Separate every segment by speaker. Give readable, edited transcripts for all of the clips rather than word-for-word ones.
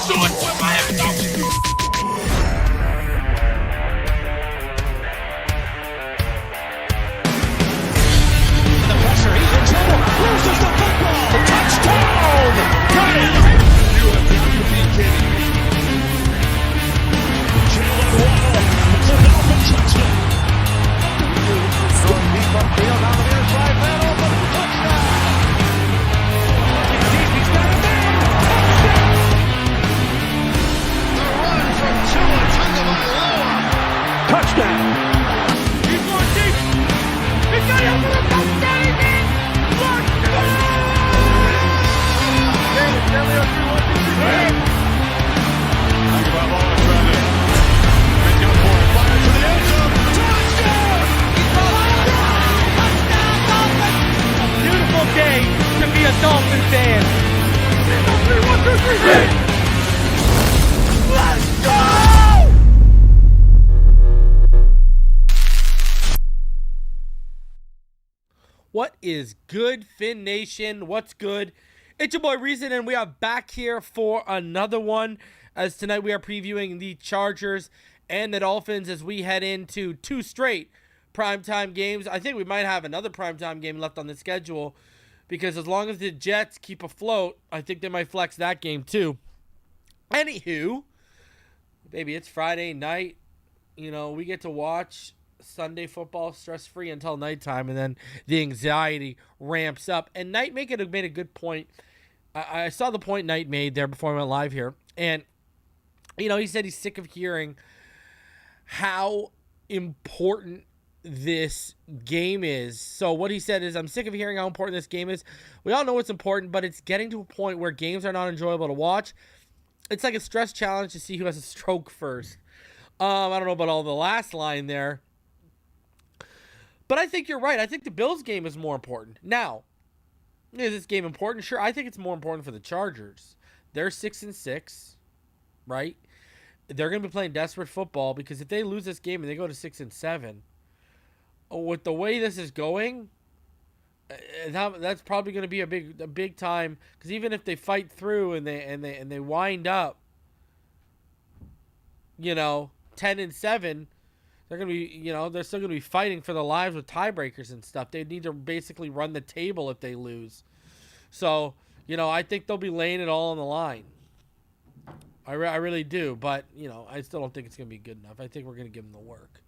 Speaker 1: do it with Miami Dolphins.
Speaker 2: The pressure, he's in trouble. Loses the football. Touchdown! Got it!
Speaker 1: You have got to be kidding me.
Speaker 2: Jalen Waddle. It's a Dolphin touchdown.
Speaker 3: Throwing deep upfield on the near side, man open. Touchdown! Looking deep, he's got a man. Touchdown!
Speaker 1: The run from Tua Tagovailoa.
Speaker 2: Touchdown!
Speaker 3: He's going deep. He's got it for the touchdown. He's in. Touchdown!
Speaker 1: Tagovailoa trying to make up for it. Fire to the end zone. Touchdown!
Speaker 3: Beautiful day to be a Dolphin fan. 1, 2, 3, let's go!
Speaker 4: What is good, Finn Nation? What's good? It's your boy Reason, and we are back here for another one. As tonight we are previewing the Chargers and the Dolphins as we head into 2 straight primetime games. I think we might have another primetime game left on the schedule because as long as the Jets keep afloat, I think they might flex that game too. Anywho, baby, it's Friday night. You know, we get to watch Sunday football stress-free until nighttime, and then the anxiety ramps up. And Knight made a good point. I saw the point Knight made there before I went live here. And, you know, he said he's sick of hearing how important this game is. So what he said is, I'm sick of hearing how important this game is. We all know it's important, but it's getting to a point where games are not enjoyable to watch. It's like a stress challenge to see who has a stroke first. I don't know about all the last line there. But I think you're right. I think the Bills game is more important. Now, is this game important? Sure, I think it's more important for the Chargers. They're 6-6, right? They're going to be playing desperate football because if they lose this game and they go to 6-7, with the way this is going, that's probably going to be a big time. Because even if they fight through and they wind up, you know, 10-7. They're going to be, you know, they're still going to be fighting for their lives with tiebreakers and stuff. They need to basically run the table if they lose. So, you know, I think they'll be laying it all on the line. I really do. But, you know, I still don't think it's going to be good enough. I think we're going to give them the work.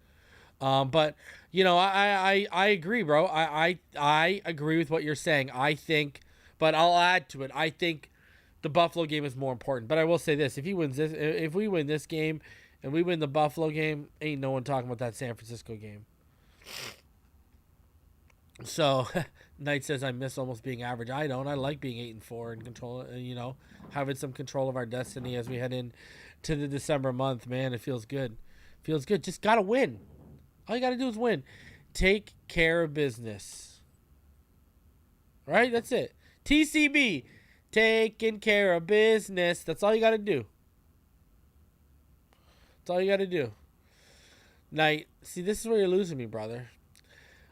Speaker 4: But, you know, I agree, bro. I agree with what you're saying. I think, but I'll add to it. I think the Buffalo game is more important. But I will say this. If we win this game, and we win the Buffalo game, ain't no one talking about that San Francisco game. So, Knight says, I miss almost being average. I don't. I like being 8-4 and control, you know, having some control of our destiny as we head into the December month. Man, it feels good. Feels good. Just got to win. All you got to do is win. Take care of business. Right? That's it. TCB. Taking care of business. That's all you got to do. That's all you got to do. Knight, see, this is where you're losing me, brother.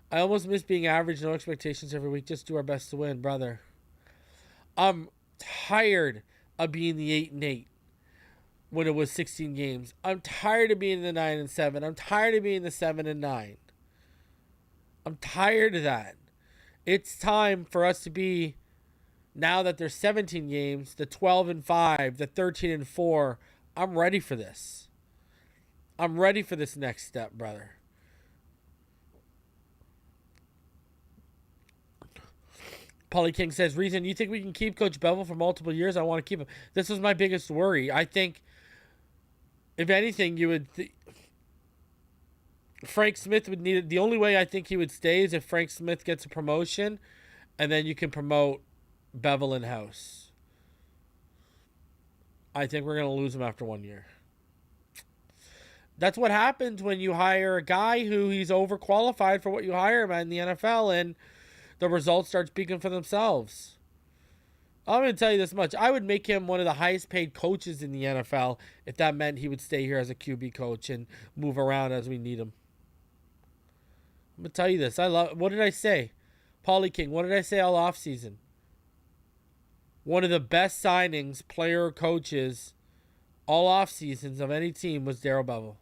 Speaker 4: I almost miss being average, no expectations every week. Just do our best to win, brother. I'm tired of being the 8-8 when it was 16 games. I'm tired of being the 9-7. I'm tired of being the 7-9. I'm tired of that. It's time for us to be, now that there's 17 games, the 12-5, the 13-4. I'm ready for this. I'm ready for this next step, brother. Paulie King says, Reason, you think we can keep Coach Bevell for multiple years? I want to keep him. This was my biggest worry. I think, if anything, you would... Frank Smith would need it. The only way I think he would stay is if Frank Smith gets a promotion, and then you can promote Bevell in-house. I think we're going to lose him after 1 year. That's what happens when you hire a guy who he's overqualified for what you hire him at in the NFL, and the results start speaking for themselves. I'm going to tell you this much. I would make him one of the highest paid coaches in the NFL if that meant he would stay here as a QB coach and move around as we need him. I'm going to tell you this. What did I say? Paulie King, what did I say all offseason? One of the best signings, player or coaches, all off seasons of any team was Darrell Bevell.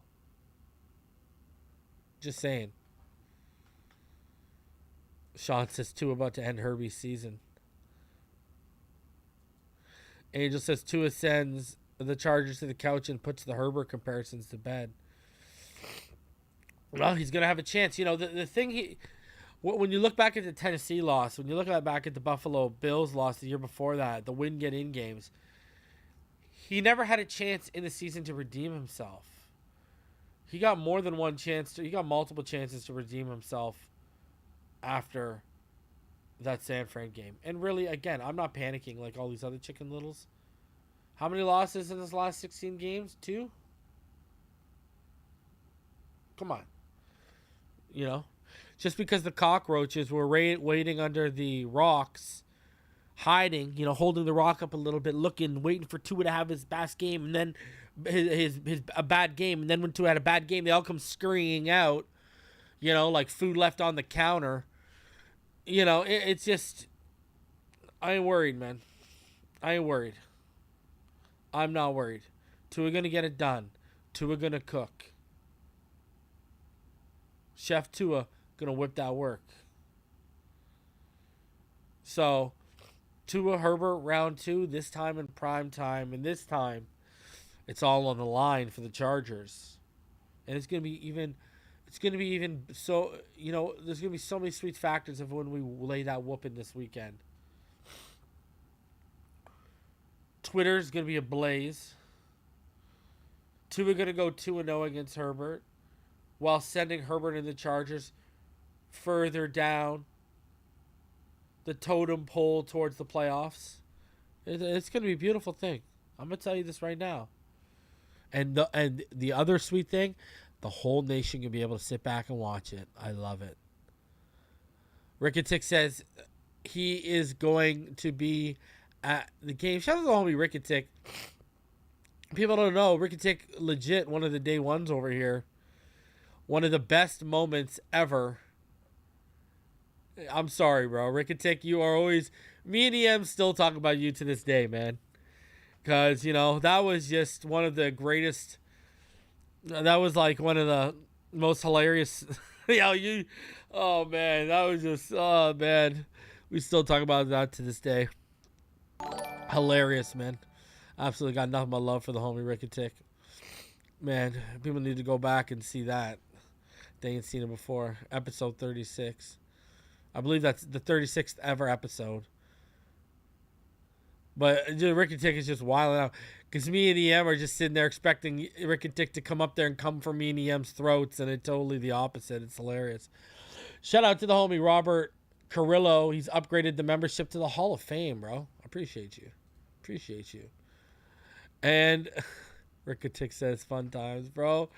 Speaker 4: Just saying. Sean says Tua about to end Herbie's season. Angel says Tua sends the Chargers to the couch and puts the Herbert comparisons to bed. Well, he's going to have a chance. You know, the thing when you look back at the Tennessee loss, when you look back at the Buffalo Bills loss the year before that, the win-get-in games, he never had a chance in the season to redeem himself. He got more than one chance. He got multiple chances to redeem himself after that San Fran game. And really, again, I'm not panicking like all these other Chicken Littles. How many losses in this last 16 games? 2? Come on. You know? Just because the cockroaches were waiting under the rocks, hiding, you know, holding the rock up a little bit, looking, waiting for Tua to have his best game, and then his a bad game, and then when Tua had a bad game, they all come scurrying out, you know, like food left on the counter. You know, it's just, I ain't worried, man. I ain't worried. I'm not worried. Tua gonna get it done. Tua gonna cook. Chef Tua gonna whip that work. So, Tua Herbert round 2, this time in prime time, and this time it's all on the line for the Chargers. And it's gonna be even so, you know, there's gonna be so many sweet factors of when we lay that whooping this weekend. Twitter's gonna be ablaze. Tua gonna go 2-0 against Herbert, while sending Herbert and the Chargers further down the totem pole towards the playoffs. It's going to be a beautiful thing. I'm going to tell you this right now. And the other sweet thing, the whole nation can be able to sit back and watch it. I love it. Ricketic says he is going to be at the game. Shout out to the homie Ricketic. People don't know, Ricketic legit one of the day ones over here. One of the best moments ever. I'm sorry, bro. Ricketic, you are always... Me and EM still talk about you to this day, man. Because, you know, that was just one of the greatest... That was like one of the most hilarious... Oh, man. That was just... Oh, man. We still talk about that to this day. Hilarious, man. Absolutely got nothing but love for the homie Ricketic. Man, people need to go back and see that. They ain't seen it before. Episode 36. I believe that's the 36th ever episode. But Ricketic is just wilding out. Because me and EM are just sitting there expecting Ricketic to come up there and come for me and EM's throats. And it's totally the opposite. It's hilarious. Shout out to the homie Robert Carrillo. He's upgraded the membership to the Hall of Fame, bro. Appreciate you. Appreciate you. And Ricketic says fun times, bro.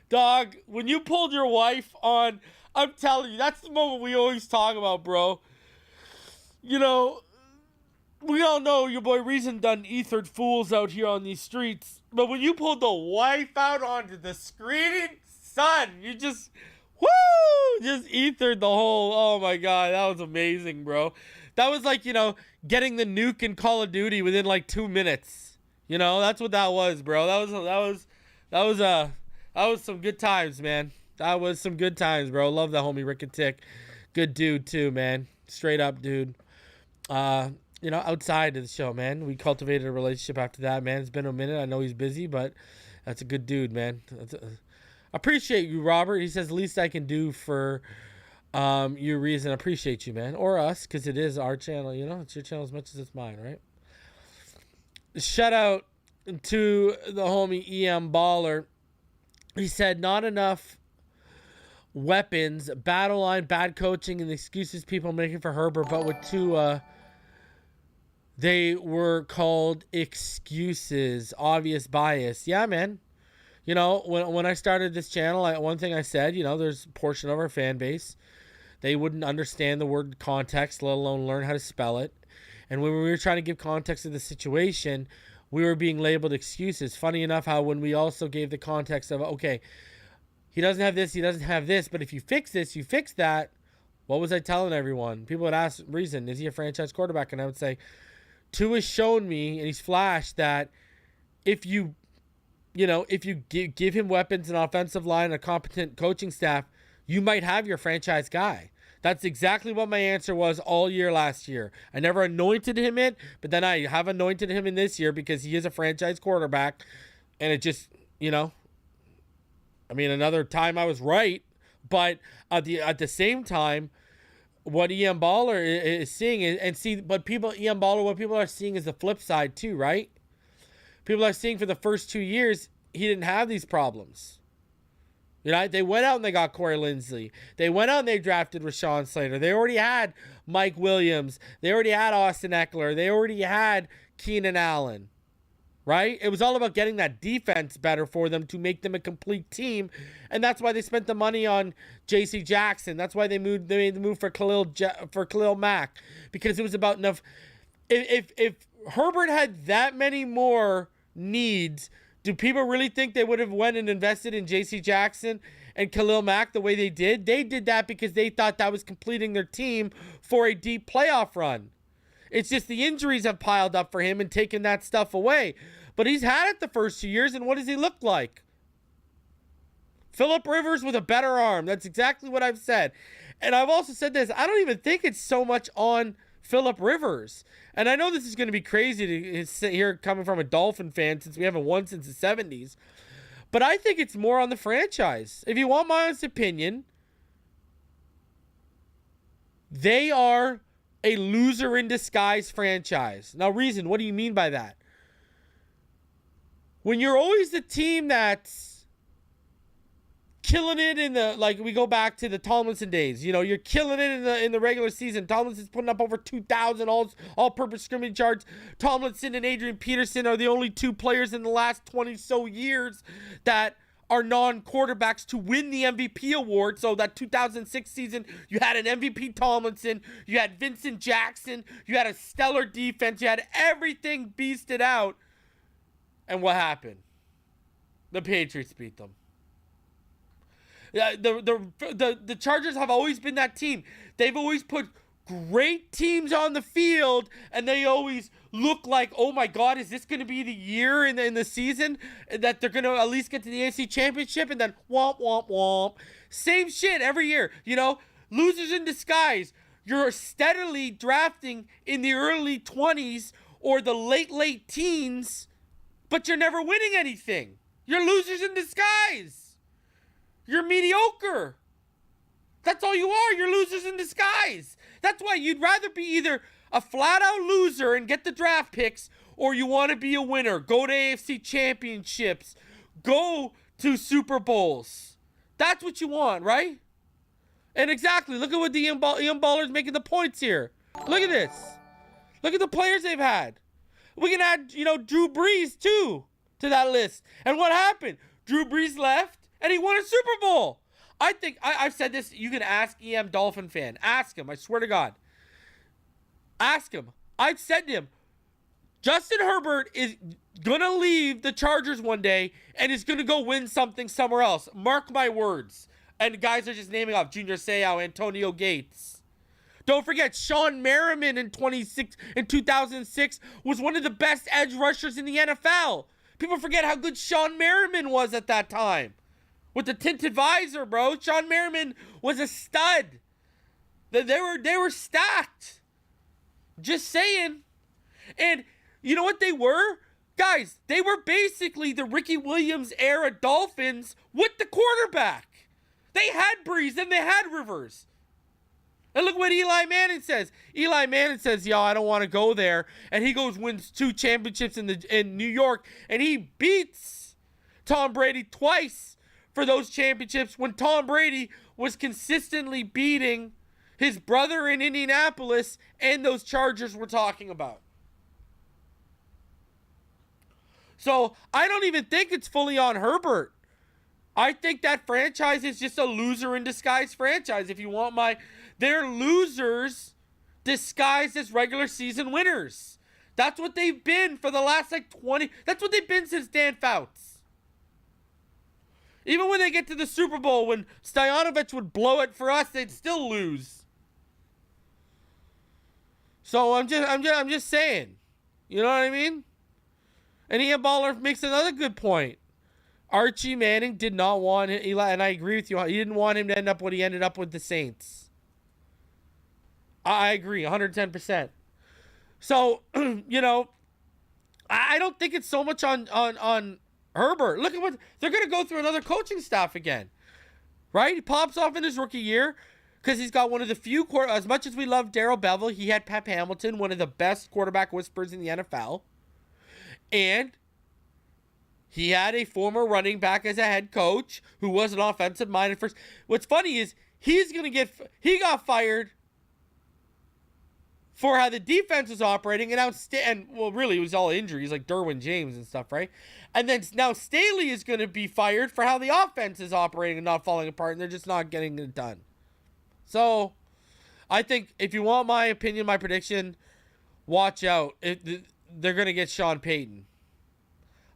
Speaker 4: Dog, when you pulled your wife on, I'm telling you, that's the moment we always talk about, bro. You know, we all know your boy Reason done ethered fools out here on these streets. But when you pulled the wife out onto the screen, son, you just, woo, just ethered the whole, oh my God, that was amazing, bro. That was like, you know, getting the nuke in Call of Duty within like 2 minutes. You know, that's what that was, bro. That was some good times, man. That was some good times, bro. Love that homie Ricketic. Good dude, too, man. Straight up, dude. You know, outside of the show, man. We cultivated a relationship after that, man. It's been a minute. I know he's busy, but that's a good dude, man. Appreciate you, Robert. He says, least I can do for you, Reason. Appreciate you, man. Or us, because it is our channel, you know. It's your channel as much as it's mine, right? Shout out to the homie EM Baller. He said, not enough weapons, battle line, bad coaching, and the excuses people making for Herbert. But with Tua, they were called excuses, obvious bias. Yeah, man. You know, when I started this channel, one thing I said, you know, there's a portion of our fan base, they wouldn't understand the word context, let alone learn how to spell it. And when we were trying to give context to the situation, we were being labeled excuses. Funny enough how when we also gave the context of, okay, he doesn't have this, he doesn't have this, but if you fix this, you fix that. What was I telling everyone? People would ask, Reason, is he a franchise quarterback? And I would say, Tua's shown me, and he's flashed, that if you if you give him weapons, an offensive line, a competent coaching staff, you might have your franchise guy. That's exactly what my answer was all year last year. I never anointed him in, but then I have anointed him in this year because he is a franchise quarterback. And it just, another time I was right. But at the same time, what Ian Baller is seeing what people are seeing is the flip side too, right? People are seeing for the first 2 years, he didn't have these problems. They went out and they got Corey Linsley. They went out and they drafted Rashawn Slater. They already had Mike Williams. They already had Austin Eckler. They already had Keenan Allen. Right? It was all about getting that defense better for them to make them a complete team. And that's why they spent the money on J.C. Jackson. That's why they made the move for Khalil Mack. Because it was about enough. If Herbert had that many more needs, do people really think they would have went and invested in J.C. Jackson and Khalil Mack the way they did? They did that because they thought that was completing their team for a deep playoff run. It's just the injuries have piled up for him and taken that stuff away. But he's had it the first 2 years, and what does he look like? Phillip Rivers with a better arm. That's exactly what I've said. And I've also said this. I don't even think it's so much on Phillip Rivers. And I know this is going to be crazy to sit here coming from a Dolphin fan since we haven't won since the 70s. But I think it's more on the franchise. If you want my honest opinion, they are a loser in disguise franchise. Now, reason, what do you mean by that? When you're always the team that's killing it we go back to the Tomlinson days. You're killing it in the regular season. Tomlinson's putting up over 2,000 all-purpose scrimmage yards. Tomlinson and Adrian Peterson are the only two players in the last 20 so years that are non-quarterbacks to win the MVP award. So that 2006 season, you had an MVP Tomlinson, you had Vincent Jackson, you had a stellar defense, you had everything beasted out. And what happened? The Patriots beat them. The Chargers have always been that team. They've always put great teams on the field, and they always look like, oh my God, is this going to be the year in the season that they're going to at least get to the AFC Championship? And then womp, womp, womp. Same shit every year. Losers in disguise. You're steadily drafting in the early 20s or the late teens, but you're never winning anything. You're losers in disguise. You're mediocre. That's all you are. You're losers in disguise. That's why you'd rather be either a flat-out loser and get the draft picks, or you want to be a winner. Go to AFC championships. Go to Super Bowls. That's what you want, right? And exactly, look at what the Ian Baller's making the points here. Look at this. Look at the players they've had. We can add, Drew Brees, too, to that list. And what happened? Drew Brees left, and he won a Super Bowl. I think, I've said this, you can ask EM Dolphin fan. Ask him, I swear to God. Ask him. I've said to him, Justin Herbert is going to leave the Chargers one day and is going to go win something somewhere else. Mark my words. And guys are just naming off Junior Seau, Antonio Gates. Don't forget, Sean Merriman in 2006 was one of the best edge rushers in the NFL. People forget how good Sean Merriman was at that time. With the tinted visor, bro. Sean Merriman was a stud. They were stacked. Just saying. And you know what they were? Guys, they were basically the Ricky Williams era Dolphins with the quarterback. They had Brees and they had Rivers. And look what Eli Manning says. Eli Manning says, yo, I don't want to go there. And he goes, wins 2 championships in New York. And he beats Tom Brady twice for those championships when Tom Brady was consistently beating his brother in Indianapolis and those Chargers we're talking about. So I don't even think it's fully on Herbert. I think that franchise is just a loser in disguise franchise. If you want they're losers disguised as regular season winners. That's what they've been for the last 20. That's what they've been since Dan Fouts. Even when they get to the Super Bowl, when Stoyanovich would blow it for us, they'd still lose. So I'm just saying. You know what I mean? And Ian Baller makes another good point. Archie Manning did not want Eli, and I agree with you. He didn't want him to end up what he ended up with the Saints. I agree, 110%. So, you know, I don't think it's so much on Herbert. Look at what they're going to go through another coaching staff again, right? He pops off in his rookie year because he's got one of the few as much as we love Darrell Bevell, he had Pep Hamilton, one of the best quarterback whisperers in the NFL, and he had a former running back as a head coach who was an offensive minded first. What's funny is he got fired for how the defense was operating, and well, really, it was all injuries like Derwin James and stuff, right? And then now Staley is going to be fired for how the offense is operating and not falling apart, and they're just not getting it done. So, I think if you want my opinion, my prediction, watch out. They're going to get Sean Payton.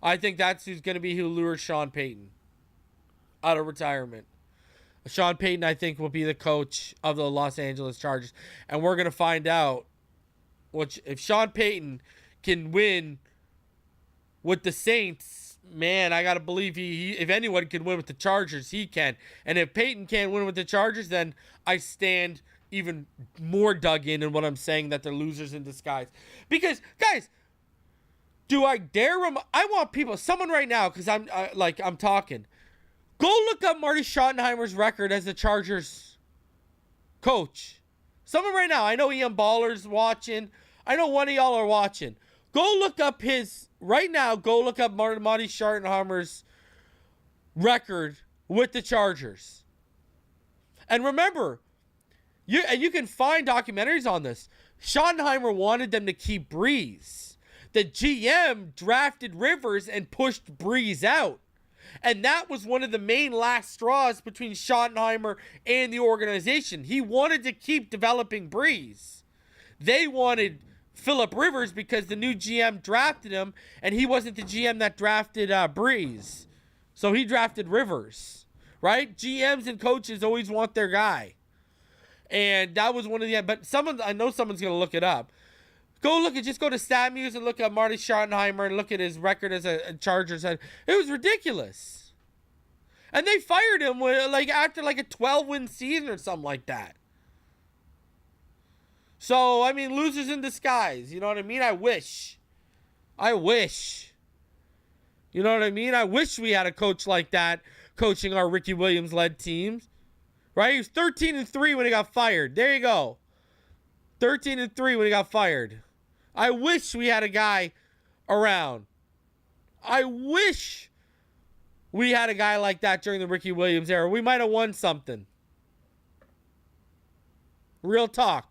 Speaker 4: I think that's who's going to be who lures Sean Payton out of retirement. Sean Payton, I think, will be the coach of the Los Angeles Chargers, and we're going to find out if Sean Payton can win with the Saints. Man, I got to believe he if anyone can win with the Chargers, he can. And if Payton can't win with the Chargers, then I stand even more dug in what I'm saying, that they're losers in disguise. Because, guys, do I dare I want people, someone right now, because I'm talking. Go look up Marty Schottenheimer's record as the Chargers coach. Someone right now. I know Ian Baller's watching. I know one of y'all are watching. Go look up right now, go look up Marty Schottenheimer's record with the Chargers. And remember, you can find documentaries on this. Schottenheimer wanted them to keep Breeze. The GM drafted Rivers and pushed Breeze out. And that was one of the main last straws between Schottenheimer and the organization. He wanted to keep developing Breeze. They wanted Phillip Rivers because the new GM drafted him, and he wasn't the GM that drafted Breeze. So he drafted Rivers, right? GMs and coaches always want their guy. And that was one of the... But I know someone's going to look it up. Just go to StatMuse and look at Marty Schottenheimer and look at his record as a Chargers. It was ridiculous. And they fired him after a 12-win season or something like that. So, I mean, losers in disguise. You know what I mean? I wish. You know what I mean? I wish we had a coach like that coaching our Ricky Williams-led teams. Right? He was 13-3 when he got fired. There you go. 13-3 when he got fired. I wish we had a guy around. I wish we had a guy like that during the Ricky Williams era. We might have won something. Real talk.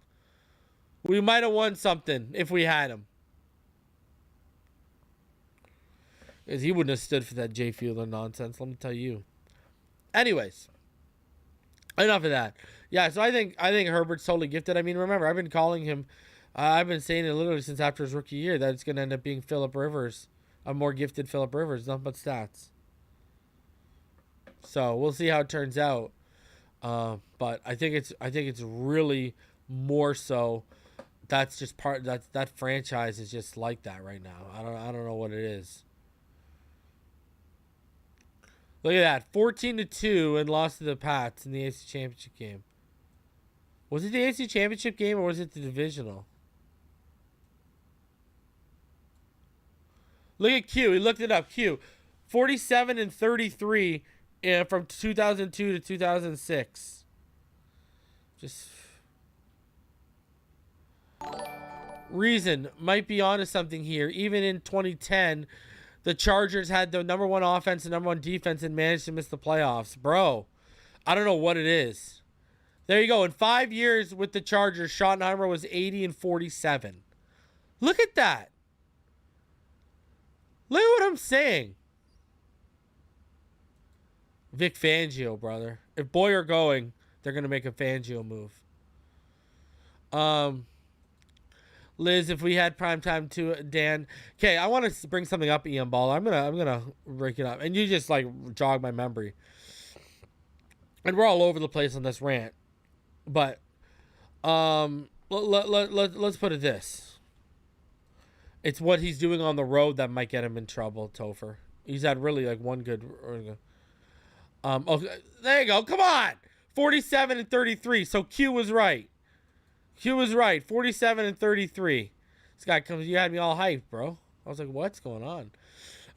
Speaker 4: We might have won something if we had him. Because he wouldn't have stood for that Jay Fiedler nonsense, let me tell you. Anyways. Enough of that. Yeah, so I think Herbert's totally gifted. I mean, remember, I've been calling him... I've been saying it literally since after his rookie year that it's going to end up being Phillip Rivers, a more gifted Phillip Rivers, nothing but stats. So we'll see how it turns out. But I think it's really more so. That's just that franchise is just like that right now. I don't know what it is. Look at that, 14-2 and lost to the Pats in the AFC Championship game. Was it the AFC Championship game or was it the divisional? Look at Q. He looked it up. Q. 47-33 from 2002 to 2006. Just... Reason might be onto something here. Even in 2010, the Chargers had the number one offense and number one defense and managed to miss the playoffs. Bro, I don't know what it is. There you go. In 5 years with the Chargers, Schottenheimer was 80-47. Look at that. Look at what I'm saying. Vic Fangio, brother. If Boyer going, they're going to make a Fangio move. Liz, if we had primetime too, Dan. Okay, I want to bring something up, Ian Ball. I'm gonna break it up, and you just jog my memory. And we're all over the place on this rant, but let's put it this: it's what he's doing on the road that might get him in trouble, Topher. He's had really like one good. Okay, there you go. Come on, 47 and 33. So Q was right. Q was right. 47 and 33. This guy comes. You had me all hyped, bro. I was like, what's going on?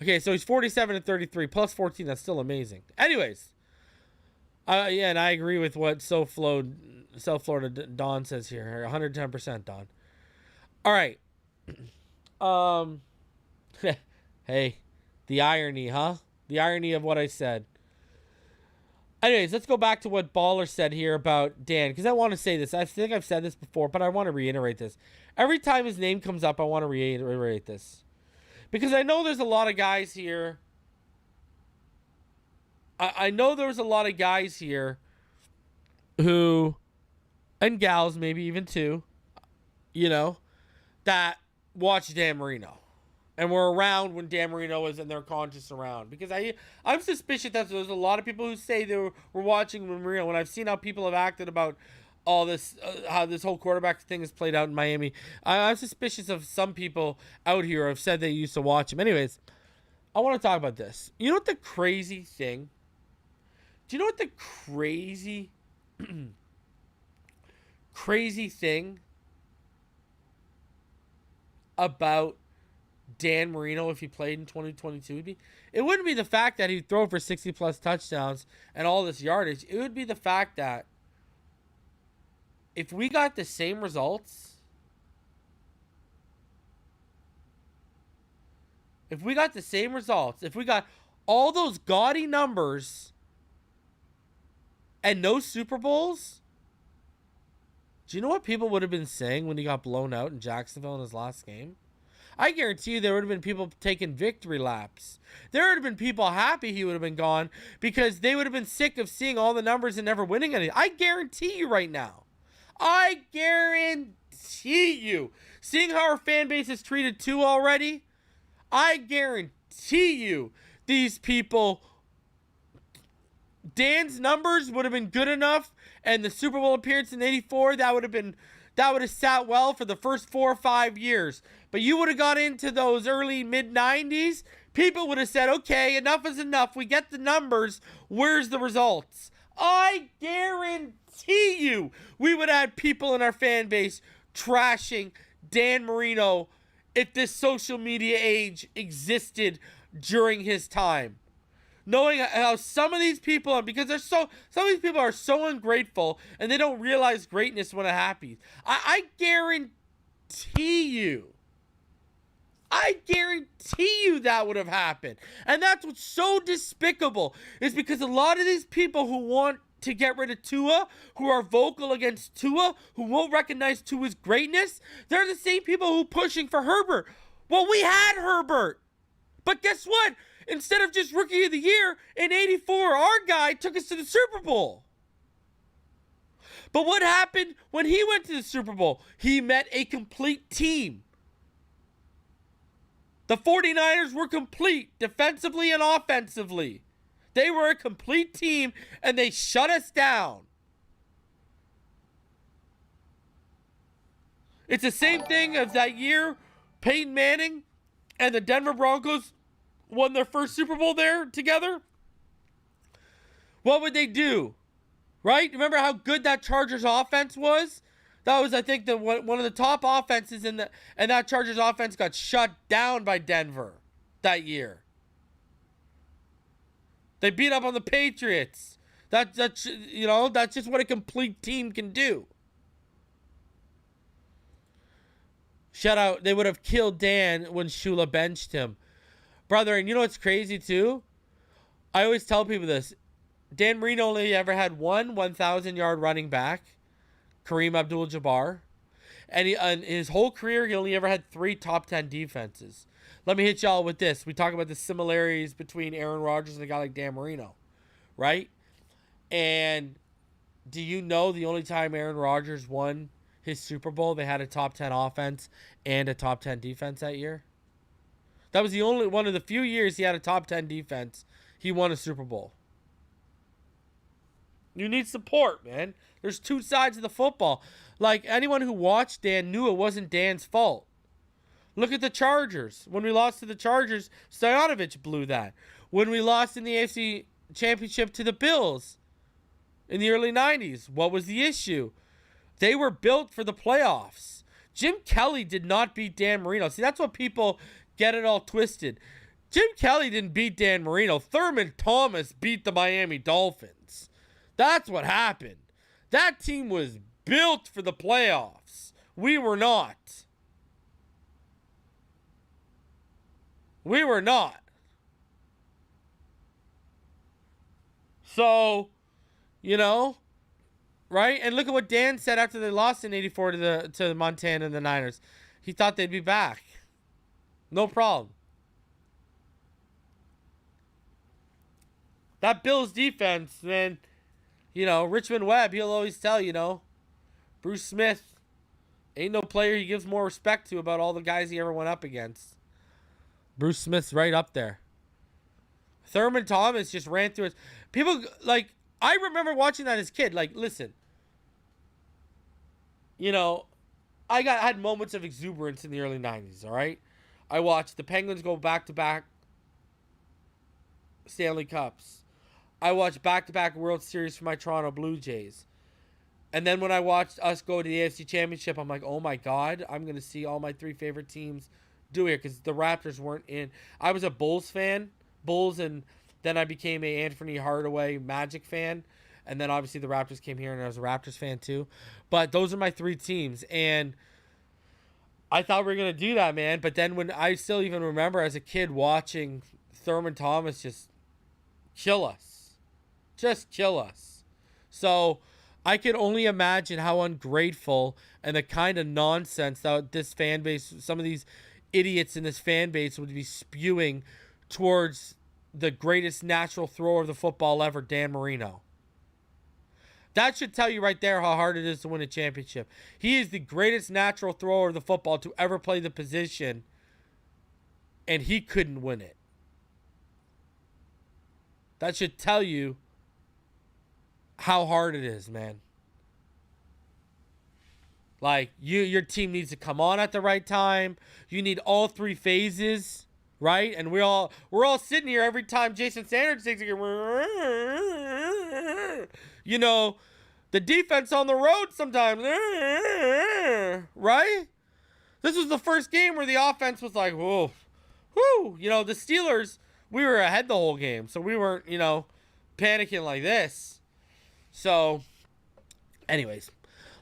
Speaker 4: Okay, so he's 47 and 33 plus 14. That's still amazing. Anyways, yeah, and I agree with what South Florida Don says here. 110%, Don. All right. Hey, the irony, huh? The irony of what I said. Anyways, let's go back to what Baller said here about Dan, because I want to say this. I think I've said this before, but I want to reiterate this. Every time his name comes up, I want to reiterate this. Because I know there's a lot of guys here. I know there's a lot of guys here who, and gals maybe even too, that watch Dan Marino. And were around when Dan Marino was in their conscious around. Because I'm suspicious that there's a lot of people who say they were watching Marino. When I've seen how people have acted about all this, how this whole quarterback thing is played out in Miami, I'm suspicious of some people out here who have said they used to watch him. Anyways, I want to talk about this. You know what the crazy thing? Do you know what the crazy thing about Dan Marino, if he played in 2022, would be? It wouldn't be the fact that he'd throw for 60 plus touchdowns and all this yardage. It would be the fact that if we got the same results, if we got all those gaudy numbers and no Super Bowls, do you know what people would have been saying when he got blown out in Jacksonville in his last game? I guarantee you there would have been people taking victory laps. There would have been people happy he would have been gone because they would have been sick of seeing all the numbers and never winning anything. I guarantee you right now. I guarantee you. Seeing how our fan base has treated Tua already, I guarantee you these people, Dan's numbers would have been good enough, and the Super Bowl appearance in '84, that would have sat well for the first 4 or 5 years. But you would have got into those early mid-90s, people would have said, okay, enough is enough. We get the numbers. Where's the results? I guarantee you we would have had people in our fan base trashing Dan Marino if this social media age existed during his time. Knowing how some of these people, because some of these people are so ungrateful and they don't realize greatness when it happens. I guarantee you that would have happened. And that's what's so despicable, is because a lot of these people who want to get rid of Tua, who are vocal against Tua, who won't recognize Tua's greatness, they're the same people who are pushing for Herbert. Well, we had Herbert. But guess what? Instead of just Rookie of the Year, in '84, our guy took us to the Super Bowl. But what happened when he went to the Super Bowl? He met a complete team. The 49ers were complete, defensively and offensively. They were a complete team, and they shut us down. It's the same thing as that year Peyton Manning and the Denver Broncos won their first Super Bowl there together. What would they do? Right? Remember how good that Chargers offense was? That was, I think, one of the top offenses and that Chargers offense got shut down by Denver that year. They beat up on the Patriots. That's just what a complete team can do. Shout out, they would have killed Dan when Shula benched him. Brother, and you know what's crazy too? I always tell people this. Dan Marino only ever had one 1,000-yard running back, Kareem Abdul-Jabbar. And in his whole career, he only ever had 3 top 10 defenses. Let me hit y'all with this. We talk about the similarities between Aaron Rodgers and a guy like Dan Marino, right? And do you know the only time Aaron Rodgers won his Super Bowl, they had a top 10 offense and a top 10 defense that year? That was the only one of the few years he had a top 10 defense. He won a Super Bowl. You need support, man. There's two sides of the football. Like, anyone who watched Dan knew it wasn't Dan's fault. Look at the Chargers. When we lost to the Chargers, Stoyanovich blew that. When we lost in the AFC Championship to the Bills in the early 90s, what was the issue? They were built for the playoffs. Jim Kelly did not beat Dan Marino. See, that's what people get it all twisted. Jim Kelly didn't beat Dan Marino. Thurman Thomas beat the Miami Dolphins. That's what happened. That team was built for the playoffs. We were not. We were not. So, you know, right? And look at what Dan said after they lost in '84 to Montana and the Niners. He thought they'd be back. No problem. That Bills defense, man, you know, Richmond Webb, he'll always tell, you know, Bruce Smith, ain't no player he gives more respect to about all the guys he ever went up against. Bruce Smith's right up there. Thurman Thomas just ran through it. People, like, I remember watching that as a kid. Like, listen, you know, I had moments of exuberance in the early 90s, all right? I watched the Penguins go back-to-back Stanley Cups. I watched back-to-back World Series for my Toronto Blue Jays. And then when I watched us go to the AFC Championship, I'm like, oh my God, I'm going to see all my three favorite teams do here because the Raptors weren't in. I was a Bulls fan, and then I became a Anthony Hardaway Magic fan. And then obviously the Raptors came here and I was a Raptors fan too. But those are my three teams. And I thought we were going to do that, man. But then when I still even remember as a kid watching Thurman Thomas just kill us. Just kill us. So I can only imagine how ungrateful and the kind of nonsense that this fan base, some of these idiots in this fan base would be spewing towards the greatest natural thrower of the football ever, Dan Marino. That should tell you right there how hard it is to win a championship. He is the greatest natural thrower of the football to ever play the position, and he couldn't win it. That should tell you how hard it is, man. Like, your team needs to come on at the right time. You need all three phases, right? And we're all sitting here every time Jason Sanders takes a game. You know, the defense on the road sometimes, right? This was the first game where the offense was like, whoa, whoo. You know, the Steelers, we were ahead the whole game, so we weren't, you know, panicking like this. So, anyways,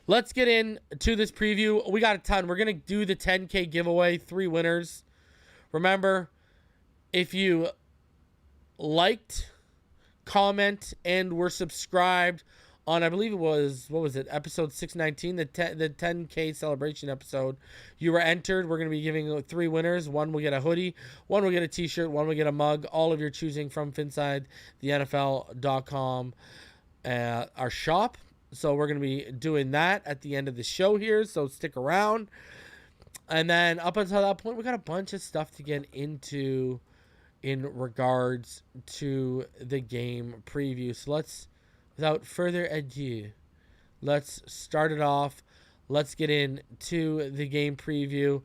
Speaker 4: let's get into this preview. We got a ton. We're going to do the 10K giveaway, 3 winners. Remember, if you liked, comment, and were subscribed on, I believe it was, what was it, episode 619, the 10K celebration episode, you were entered. We're going to be giving 3 winners. One will get a hoodie, one will get a t-shirt, one will get a mug, all of your choosing from FinsideTheNFL.com. Our shop. So we're going to be doing that at the end of the show here, so stick around. And then up until that point, we got a bunch of stuff to get into in regards to the game preview. So let's, without further ado, let's start it off. Let's get into the game preview.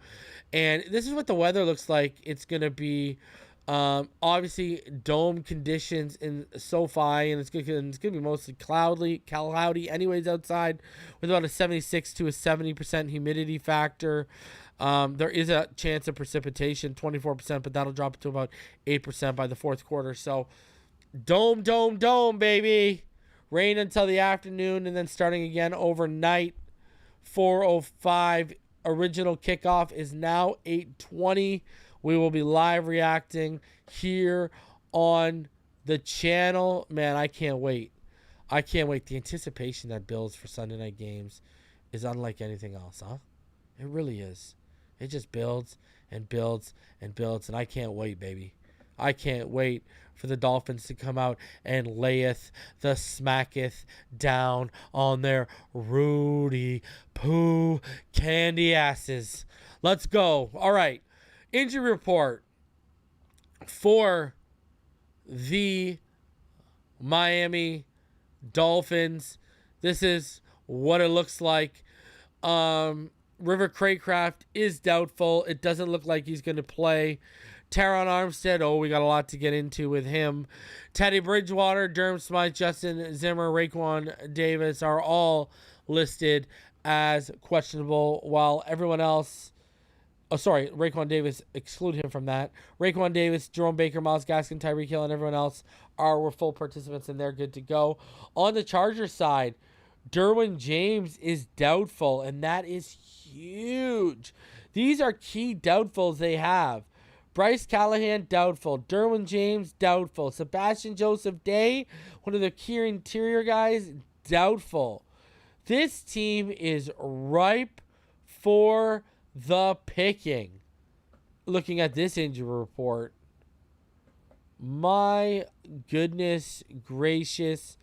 Speaker 4: And this is what the weather looks like. It's going to be obviously dome conditions in SoFi, and it's gonna be mostly cloudy anyways outside, with about a 76 to a 70% humidity factor. There is a chance of precipitation, 24%, but that'll drop to about 8% by the fourth quarter. So dome, baby. Rain until the afternoon, and then starting again overnight. 4:05 original kickoff is now 8:20. We will be live reacting here on the channel. Man, I can't wait. The anticipation that builds for Sunday night games is unlike anything else, huh? It really is. It just builds and builds and builds, and I can't wait, baby. I can't wait for the Dolphins to come out and layeth the smacketh down on their Rudy Poo candy asses. Let's go. All right. Injury report for the Miami Dolphins. This is what it looks like. River Craycraft is doubtful. It doesn't look like he's going to play. Terron Armstead, we got a lot to get into with him. Teddy Bridgewater, Durham Smythe, Justin Zimmer, Raekwon Davis are all listed as questionable, while everyone else... Raekwon Davis, exclude him from that. Raekwon Davis, Jerome Baker, Myles Gaskin, Tyreek Hill, and everyone else were full participants, and they're good to go. On the Chargers side, Derwin James is doubtful, and that is huge. These are key doubtfuls they have. Bryce Callahan, doubtful. Derwin James, doubtful. Sebastian Joseph Day, one of the key interior guys, doubtful. This team is ripe for the picking. Looking at this injury report, my goodness gracious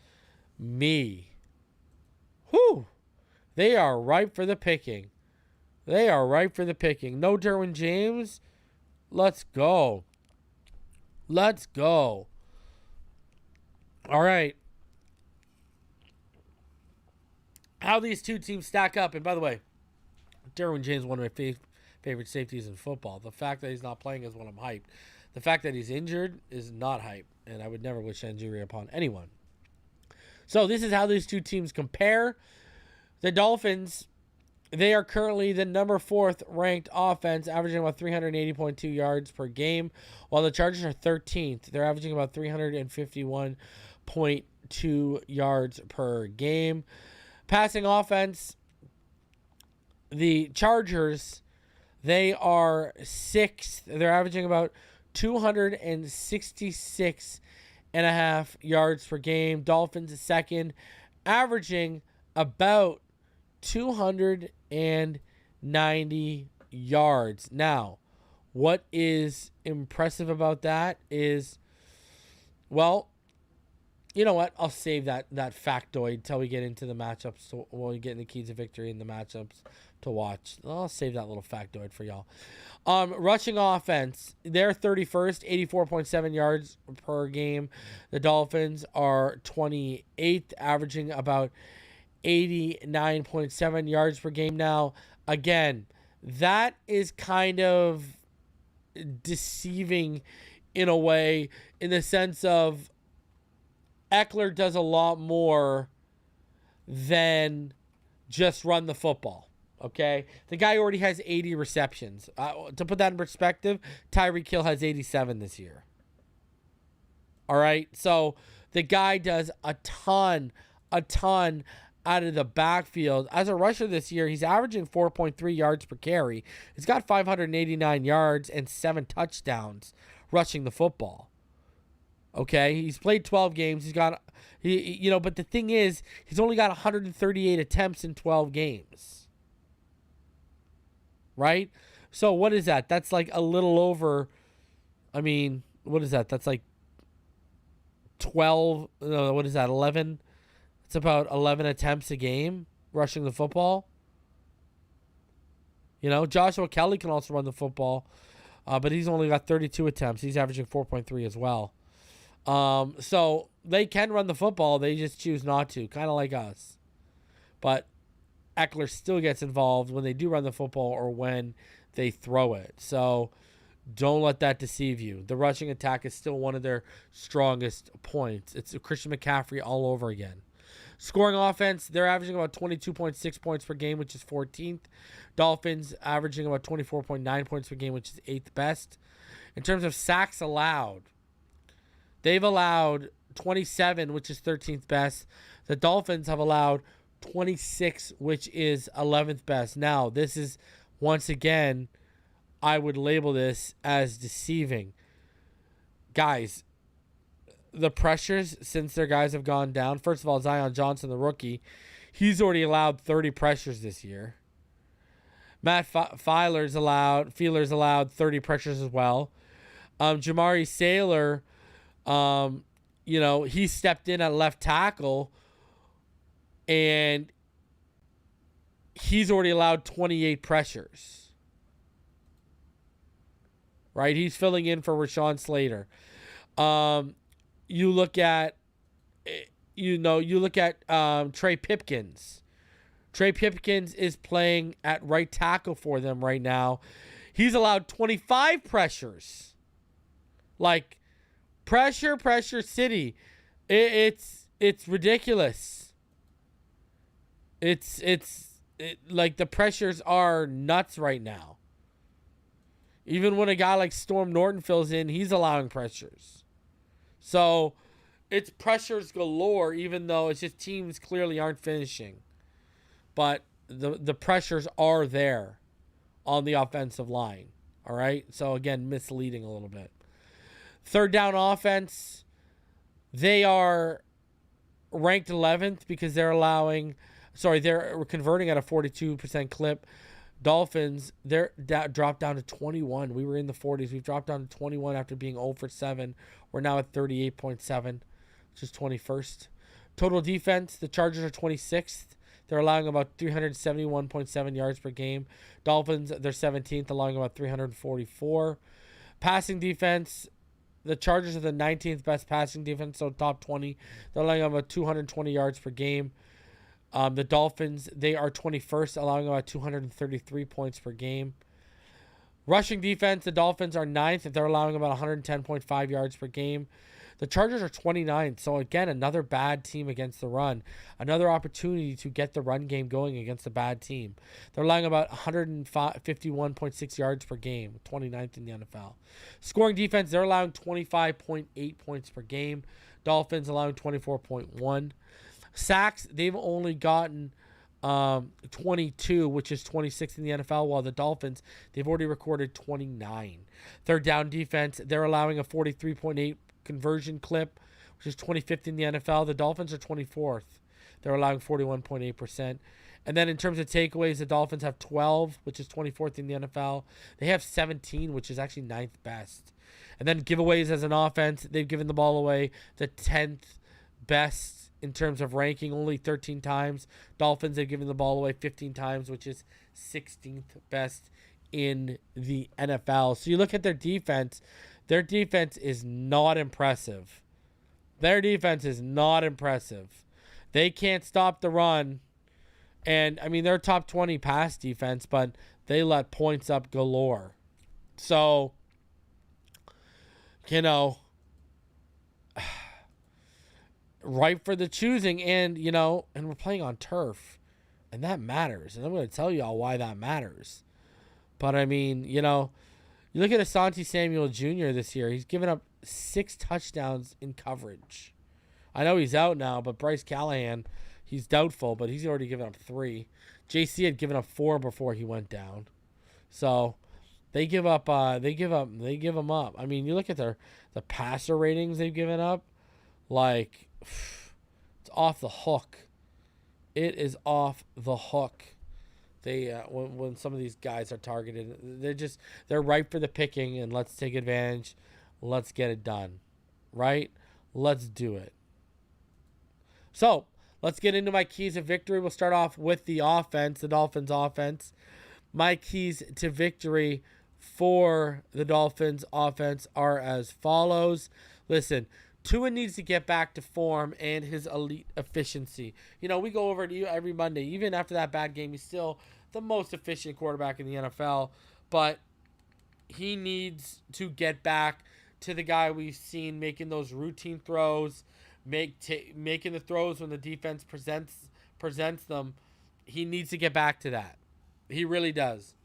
Speaker 4: me. Whew. They are ripe for the picking. They are ripe for the picking. No Derwin James. Let's go. Let's go. All right. How these two teams stack up. And by the way, Derwin James is one of my favorite safeties in football. The fact that he's not playing is when I'm hyped. The fact that he's injured is not hype. And I would never wish injury upon anyone. So this is how these two teams compare. The Dolphins, they are currently the number 4th ranked offense, averaging about 380.2 yards per game, while the Chargers are 13th. They're averaging about 351.2 yards per game. Passing offense, the Chargers, they are 6th. They're averaging about 266.5 yards per game. Dolphins is 2nd, averaging about 290 yards. Now, what is impressive about that is, well, you know what? I'll save that factoid until we get into the matchups. So when we get in the keys of victory in the matchups to watch, I'll save that little factoid for y'all. Rushing offense, they're 31st, 84.7 yards per game. The Dolphins are 28th, averaging about 89.7 yards per game. Now, again, that is kind of deceiving in a way, in the sense of Eckler does a lot more than just run the football. Okay? The guy already has 80 receptions. To put that in perspective, Tyreek Hill has 87 this year. All right? So the guy does a ton out of the backfield. As a rusher this year, he's averaging 4.3 yards per carry. He's got 589 yards and 7 touchdowns rushing the football. Okay, he's played 12 games. But the thing is, he's only got 138 attempts in 12 games. Right? So what is that? That's like a little over, what is that? That's like 12, what is that, 11? It's about 11 attempts a game rushing the football. Joshua Kelly can also run the football, but he's only got 32 attempts. He's averaging 4.3 as well. So they can run the football. They just choose not to, kind of like us. But Eckler still gets involved when they do run the football or when they throw it. So don't let that deceive you. The rushing attack is still one of their strongest points. It's Christian McCaffrey all over again. Scoring offense, they're averaging about 22.6 points per game, which is 14th. Dolphins averaging about 24.9 points per game, which is 8th best. In terms of sacks allowed, they've allowed 27, which is 13th best. The Dolphins have allowed 26, which is 11th best. Now, this is, once again, I would label this as deceiving. Guys, the pressures since their guys have gone down. First of all, Zion Johnson, the rookie, he's already allowed 30 pressures this year. Matt Fielder's allowed 30 pressures as well. Jamari Saylor, he stepped in at left tackle, and he's already allowed 28 pressures. Right? He's filling in for Rashawn Slater. You look at Trey Pipkins, Trey Pipkins is playing at right tackle for them right now. He's allowed 25 pressures. Like, pressure city. It's ridiculous. Like, the pressures are nuts right now. Even when a guy like Storm Norton fills in, he's allowing pressures. So, it's pressures galore, even though it's just teams clearly aren't finishing. But the pressures are there on the offensive line. All right? So, again, misleading a little bit. Third down offense, they are ranked 11th because they're converting at a 42% clip. Dolphins, they're dropped down to 21. We were in the 40s. We've dropped down to 21 after being 0 for 7. We're now at 38.7, which is 21st. Total defense, the Chargers are 26th. They're allowing about 371.7 yards per game. Dolphins, they're 17th, allowing about 344. Passing defense, the Chargers are the 19th best passing defense, so top 20. They're allowing about 220 yards per game. The Dolphins, they are 21st, allowing about 233 points per game. Rushing defense, the Dolphins are 9th. They're allowing about 110.5 yards per game. The Chargers are 29th. So, again, another bad team against the run. Another opportunity to get the run game going against a bad team. They're allowing about 151.6 yards per game, 29th in the NFL. Scoring defense, they're allowing 25.8 points per game. Dolphins allowing 24.1. Sacks, they've only gotten 22, which is 26th in the NFL, while the Dolphins, they've already recorded 29. Third down defense, they're allowing a 43.8 conversion clip, which is 25th in the NFL. The Dolphins are 24th. They're allowing 41.8%. And then in terms of takeaways, the Dolphins have 12, which is 24th in the NFL. They have 17, which is actually 9th best. And then giveaways as an offense, they've given the ball away the 10th best in terms of ranking, only 13 times. Dolphins, they've given the ball away 15 times, which is 16th best in the NFL. So you look at their defense is not impressive. Their defense is not impressive. They can't stop the run. And, I mean, they're top 20 pass defense, but they let points up galore. So, you know, ripe for the choosing. And, you know, and we're playing on turf. And that matters. And I'm going to tell you all why that matters. But, I mean, you know, you look at Asante Samuel Jr. this year. He's given up 6 touchdowns in coverage. I know he's out now, but Bryce Callahan, he's doubtful, but he's already given up 3. JC had given up 4 before he went down. So they give up. They give them up. I mean, you look at the passer ratings they've given up. Like, it's off the hook. It is off the hook. They when some of these guys are targeted, they're ripe for the picking, and let's take advantage. Let's get it done, right? Let's do it. So let's get into my keys of victory. We'll start off with the offense, the Dolphins offense. My keys to victory for the Dolphins offense are as follows. Listen, Tua needs to get back to form and his elite efficiency. You know, we go over to you every Monday. Even after that bad game, he's still the most efficient quarterback in the NFL. But he needs to get back to the guy we've seen making those routine throws, making the throws when the defense presents them. He needs to get back to that. He really does.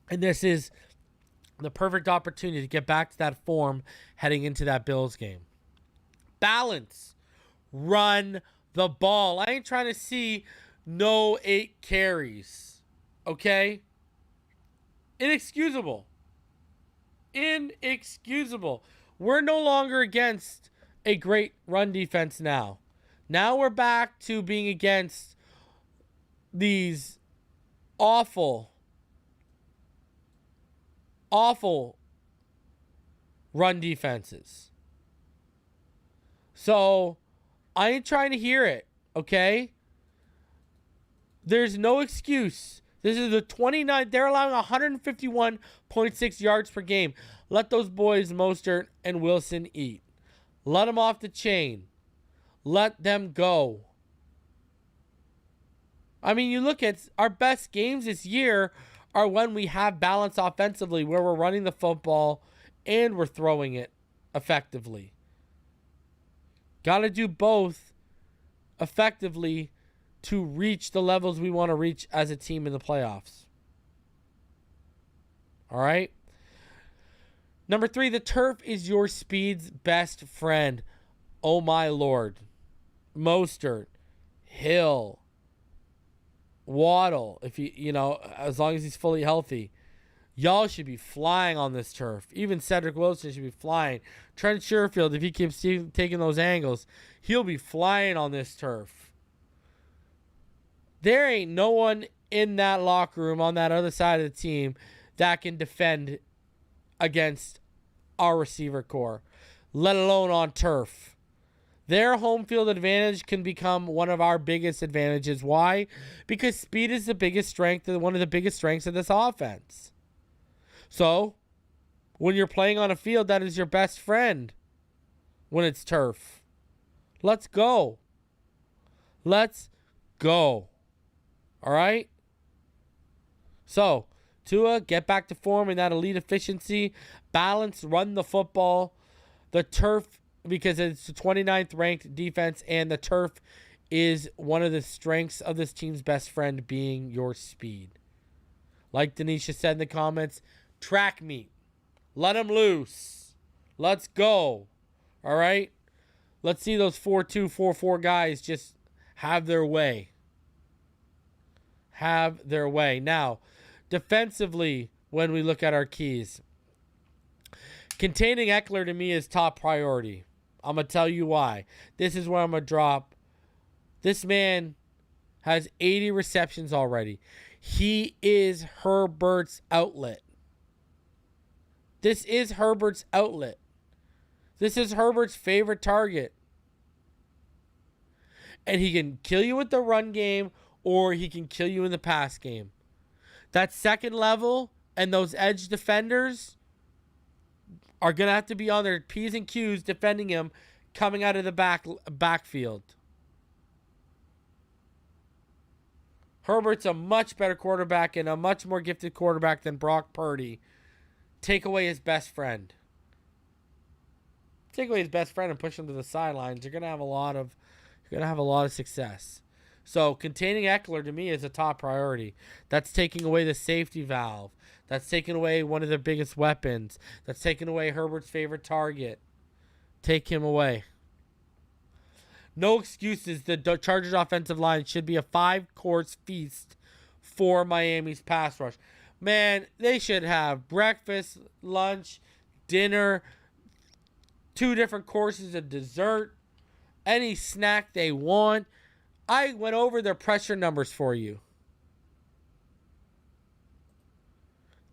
Speaker 4: And this is the perfect opportunity to get back to that form heading into that Bills game. Balance. Run the ball. I ain't trying to see no 8 carries. Okay? Inexcusable. Inexcusable. We're no longer against a great run defense now. Now we're back to being against these awful run defenses. So, I ain't trying to hear it, okay? There's no excuse. This is the 29th. They're allowing 151.6 yards per game. Let those boys, Mostert and Wilson, eat. Let them off the chain. Let them go. I mean, you look at our best games this year are when we have balance offensively, where we're running the football and we're throwing it effectively. Got to do both effectively to reach the levels we want to reach as a team in the playoffs. All right? Number 3, the turf is your speed's best friend. Oh my Lord. Mostert, Hill, Waddle, if as long as he's fully healthy. Y'all should be flying on this turf. Even Cedric Wilson should be flying. Trent Sherfield, if he keeps taking those angles, he'll be flying on this turf. There ain't no one in that locker room on that other side of the team that can defend against our receiver core, let alone on turf. Their home field advantage can become one of our biggest advantages. Why? Because speed is the biggest strength, one of the biggest strengths of this offense. So, when you're playing on a field, that is your best friend when it's turf. Let's go. Let's go. All right? So, Tua, get back to form in that elite efficiency. Balance, run the football. The turf, because it's the 29th ranked defense, and the turf is one of the strengths of this team's best friend being your speed. Like Denisha said in the comments, track meet. Let them loose. Let's go. All right? Let's see those 4-2, 4-4 guys just have their way. Have their way. Now, defensively, when we look at our keys, containing Eckler to me is top priority. I'm going to tell you why. This is where I'm going to drop. This man has 80 receptions already. He is Herbert's outlet. This is Herbert's outlet. This is Herbert's favorite target. And he can kill you with the run game, or he can kill you in the pass game. That second level and those edge defenders are going to have to be on their P's and Q's defending him coming out of the backfield. Herbert's a much better quarterback and a much more gifted quarterback than Brock Purdy. Take away his best friend. Take away his best friend and push him to the sidelines. You're going to have a lot of success. So containing Eckler to me is a top priority. That's taking away the safety valve. That's taking away one of their biggest weapons. That's taking away Herbert's favorite target. Take him away. No excuses. The Chargers offensive line should be a 5-course feast for Miami's pass rush. Man, they should have breakfast, lunch, dinner, 2 different courses of dessert, any snack they want. I went over their pressure numbers for you.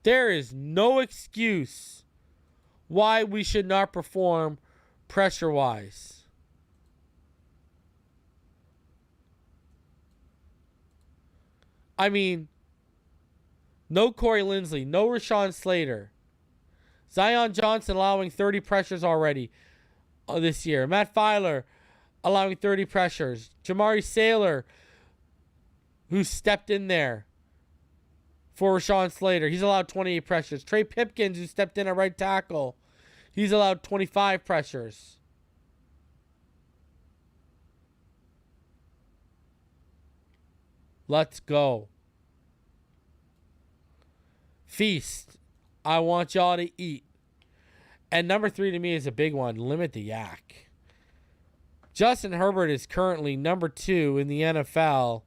Speaker 4: There is no excuse why we should not perform pressure-wise. I mean, no Corey Linsley, no Rashawn Slater. Zion Johnson allowing 30 pressures already this year. Matt Filer allowing 30 pressures. Jamari Saylor, who stepped in there for Rashawn Slater, he's allowed 28 pressures. Trey Pipkins, who stepped in at right tackle, he's allowed 25 pressures. Let's go. Feast. I want y'all to eat. And number 3 to me is a big one. Limit the yak. Justin Herbert is currently number 2 in the NFL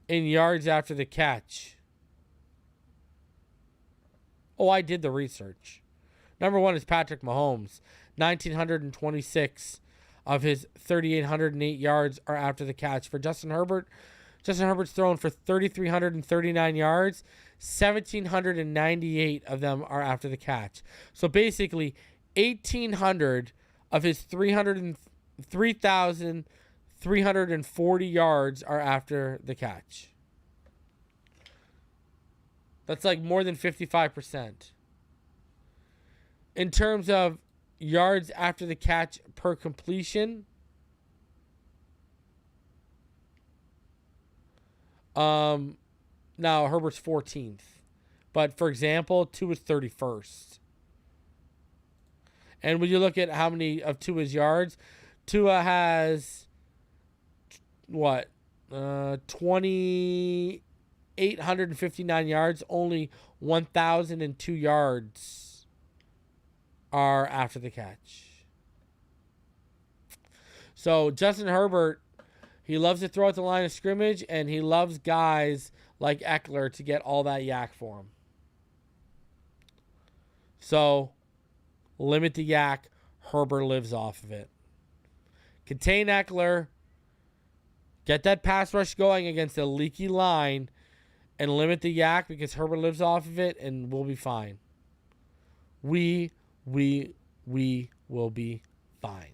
Speaker 4: in yards after the catch. Oh, I did the research. Number 1 is Patrick Mahomes. 1,926 of his 3,808 yards are after the catch. For Justin Herbert's thrown for 3,339 yards. 1,798 of them are after the catch. So basically, 1,800 of his 3,340 yards are after the catch. That's like more than 55%. In terms of yards after the catch per completion, Now Herbert's 14th. But for example, Tua is 31st. And when you look at how many of Tua's yards, Tua has what? 2,859 yards. Only 1,002 yards are after the catch. So Justin Herbert, he loves to throw at the line of scrimmage, and he loves guys like Eckler to get all that yak for him. So limit the yak. Herbert lives off of it. Contain Eckler. Get that pass rush going against a leaky line, and limit the yak because Herbert lives off of it, and we'll be fine. We will be fine.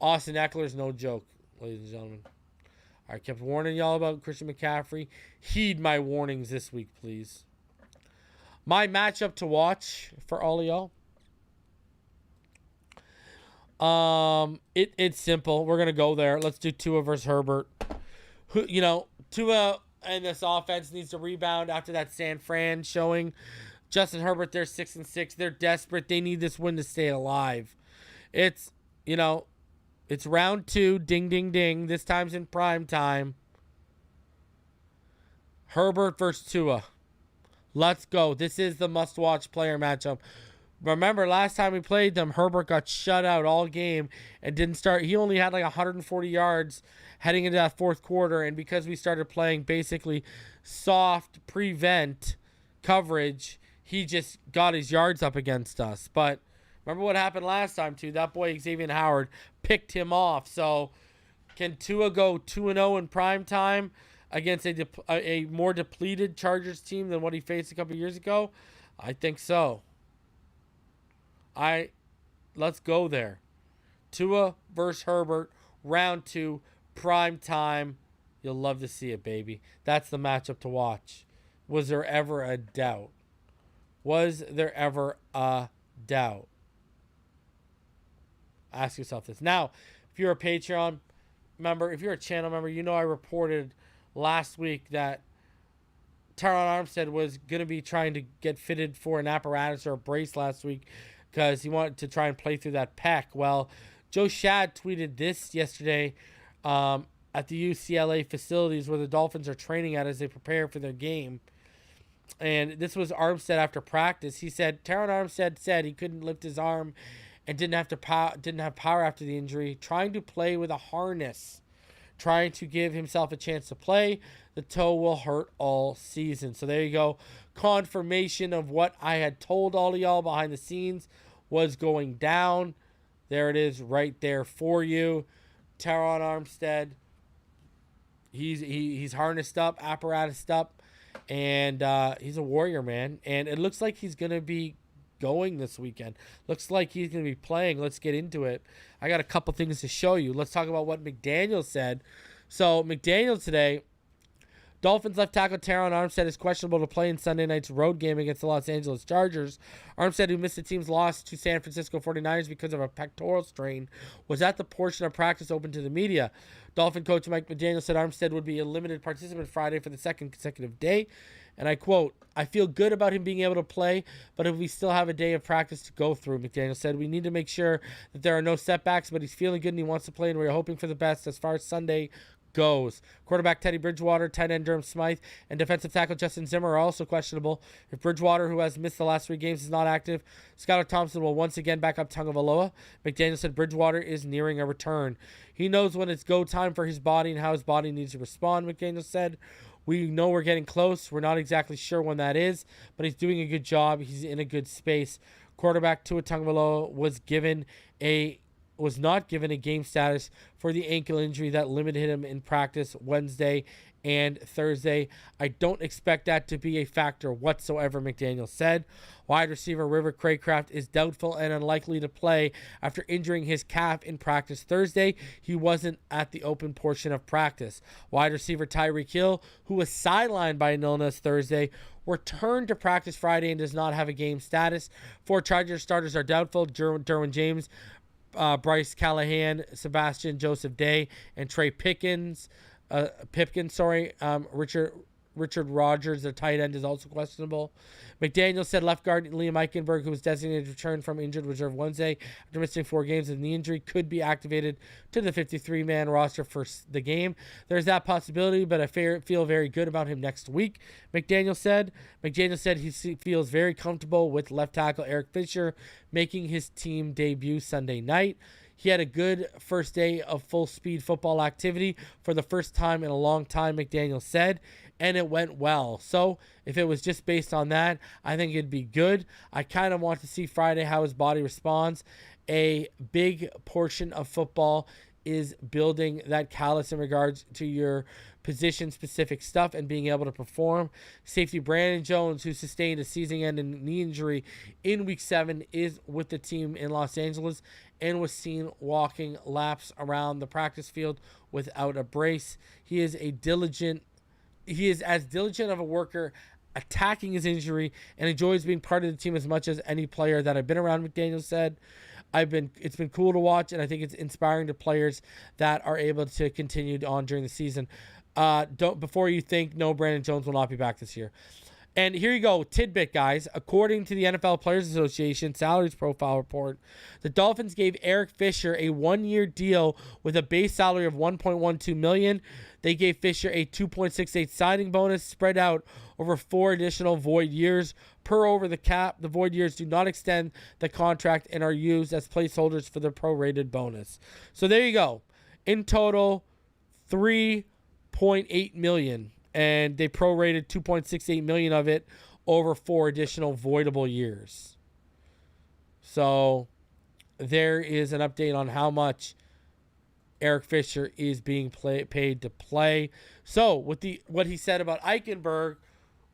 Speaker 4: Austin Eckler's no joke, ladies and gentlemen. I kept warning y'all about Christian McCaffrey. Heed my warnings this week, please. My matchup to watch for all of y'all. It's simple. We're gonna go there. Let's do Tua versus Herbert. Tua and this offense needs to rebound after that San Fran showing. Justin Herbert, they're 6-6. They're desperate. They need this win to stay alive. It's round 2. Ding, ding, ding. This time's in prime time. Herbert versus Tua. Let's go. This is the must-watch player matchup. Remember, last time we played them, Herbert got shut out all game and didn't start. He only had like 140 yards heading into that fourth quarter, and because we started playing basically soft prevent coverage, he just got his yards up against us. But remember what happened last time, too. That boy, Xavier Howard, picked him off. So can Tua go 2-0 in prime time against a more depleted Chargers team than what he faced a couple years ago? I think so. Let's go there. Tua versus Herbert, round 2, prime time. You'll love to see it, baby. That's the matchup to watch. Was there ever a doubt? Was there ever a doubt? Ask yourself this. Now, if you're a Patreon member, if you're a channel member, you know I reported last week that Terron Armstead was going to be trying to get fitted for an apparatus or a brace last week because he wanted to try and play through that pec. Well, Joe Shad tweeted this yesterday at the UCLA facilities where the Dolphins are training at as they prepare for their game. And this was Armstead after practice. He said, Terron Armstead said he couldn't lift his arm and didn't have power after the injury, trying to play with a harness, trying to give himself a chance to play. The toe will hurt all season. So there you go. Confirmation of what I had told all of y'all behind the scenes was going down. There it is right there for you. Terron Armstead, he's harnessed up, apparatused up, and he's a warrior, man. And it looks like he's going to be going this weekend. Looks like he's going to be playing. Let's get into it. I got a couple things to show you. Let's talk about what McDaniel said. So McDaniel today, Dolphins left tackle Terron Armstead is questionable to play in Sunday night's road game against the Los Angeles Chargers. Armstead, who missed the team's loss to San Francisco 49ers because of a pectoral strain, was at the portion of practice open to the media. Dolphin coach Mike McDaniel said Armstead would be a limited participant Friday for the second consecutive day. And I quote, I feel good about him being able to play, but if we still have a day of practice to go through, McDaniel said. We need to make sure that there are no setbacks, but he's feeling good and he wants to play, and we're hoping for the best as far as Sunday goes. Quarterback Teddy Bridgewater, tight end Durham Smythe, and defensive tackle Justin Zimmer are also questionable. If Bridgewater, who has missed the last 3 games, is not active, Skylar Thompson will once again back up Tagovailoa. McDaniel said Bridgewater is nearing a return. He knows when it's go time for his body and how his body needs to respond, McDaniel said. We know we're getting close. We're not exactly sure when that is, but he's doing a good job. He's in a good space. Quarterback Tua Tagovailoa was not given a game status for the ankle injury that limited him in practice Wednesday and Thursday. I don't expect that to be a factor whatsoever, McDaniel said. Wide receiver River Craycraft is doubtful and unlikely to play after injuring his calf in practice Thursday. He wasn't at the open portion of practice. Wide receiver Tyreek Hill, who was sidelined by an illness Thursday, returned to practice Friday and does not have a game status. 4 Chargers starters are doubtful. Derwin James, Bryce Callahan, Sebastian Joseph Day, and Trey Pickens. Pipkin, sorry. Richard Rodgers, the tight end, is also questionable. McDaniel said left guard Liam Eichenberg, who was designated to return from injured reserve Wednesday after missing 4 games with knee injury, could be activated to the 53-man roster for the game. There's that possibility, but I feel very good about him next week, McDaniel said. McDaniel said he feels very comfortable with left tackle Eric Fisher making his team debut Sunday night. He had a good first day of full-speed football activity for the first time in a long time, McDaniel said, and it went well. So if it was just based on that, I think it'd be good. I kind of want to see Friday how his body responds. A big portion of football is building that callus in regards to your position-specific stuff and being able to perform. Safety Brandon Jones, who sustained a season-ending knee injury in Week 7, is with the team in Los Angeles and was seen walking laps around the practice field without a brace. He is as diligent of a worker attacking his injury and enjoys being part of the team as much as any player that I've been around, McDaniel said. It's been cool to watch, and I think it's inspiring to players that are able to continue on during the season. Before you think, no, Brandon Jones will not be back this year. And here you go, tidbit, guys. According to the NFL Players Association salaries profile report, the Dolphins gave Eric Fisher a 1-year deal with a base salary of $1.12 million. They gave Fisher a $2.68 signing bonus spread out over 4 additional void years. Per over the cap, the void years do not extend the contract and are used as placeholders for the prorated bonus. So there you go. In total, $3.8 million. And they prorated $2.68 million of it over 4 additional voidable years. So there is an update on how much Eric Fisher is being paid to play. So with what he said about Eichenberg,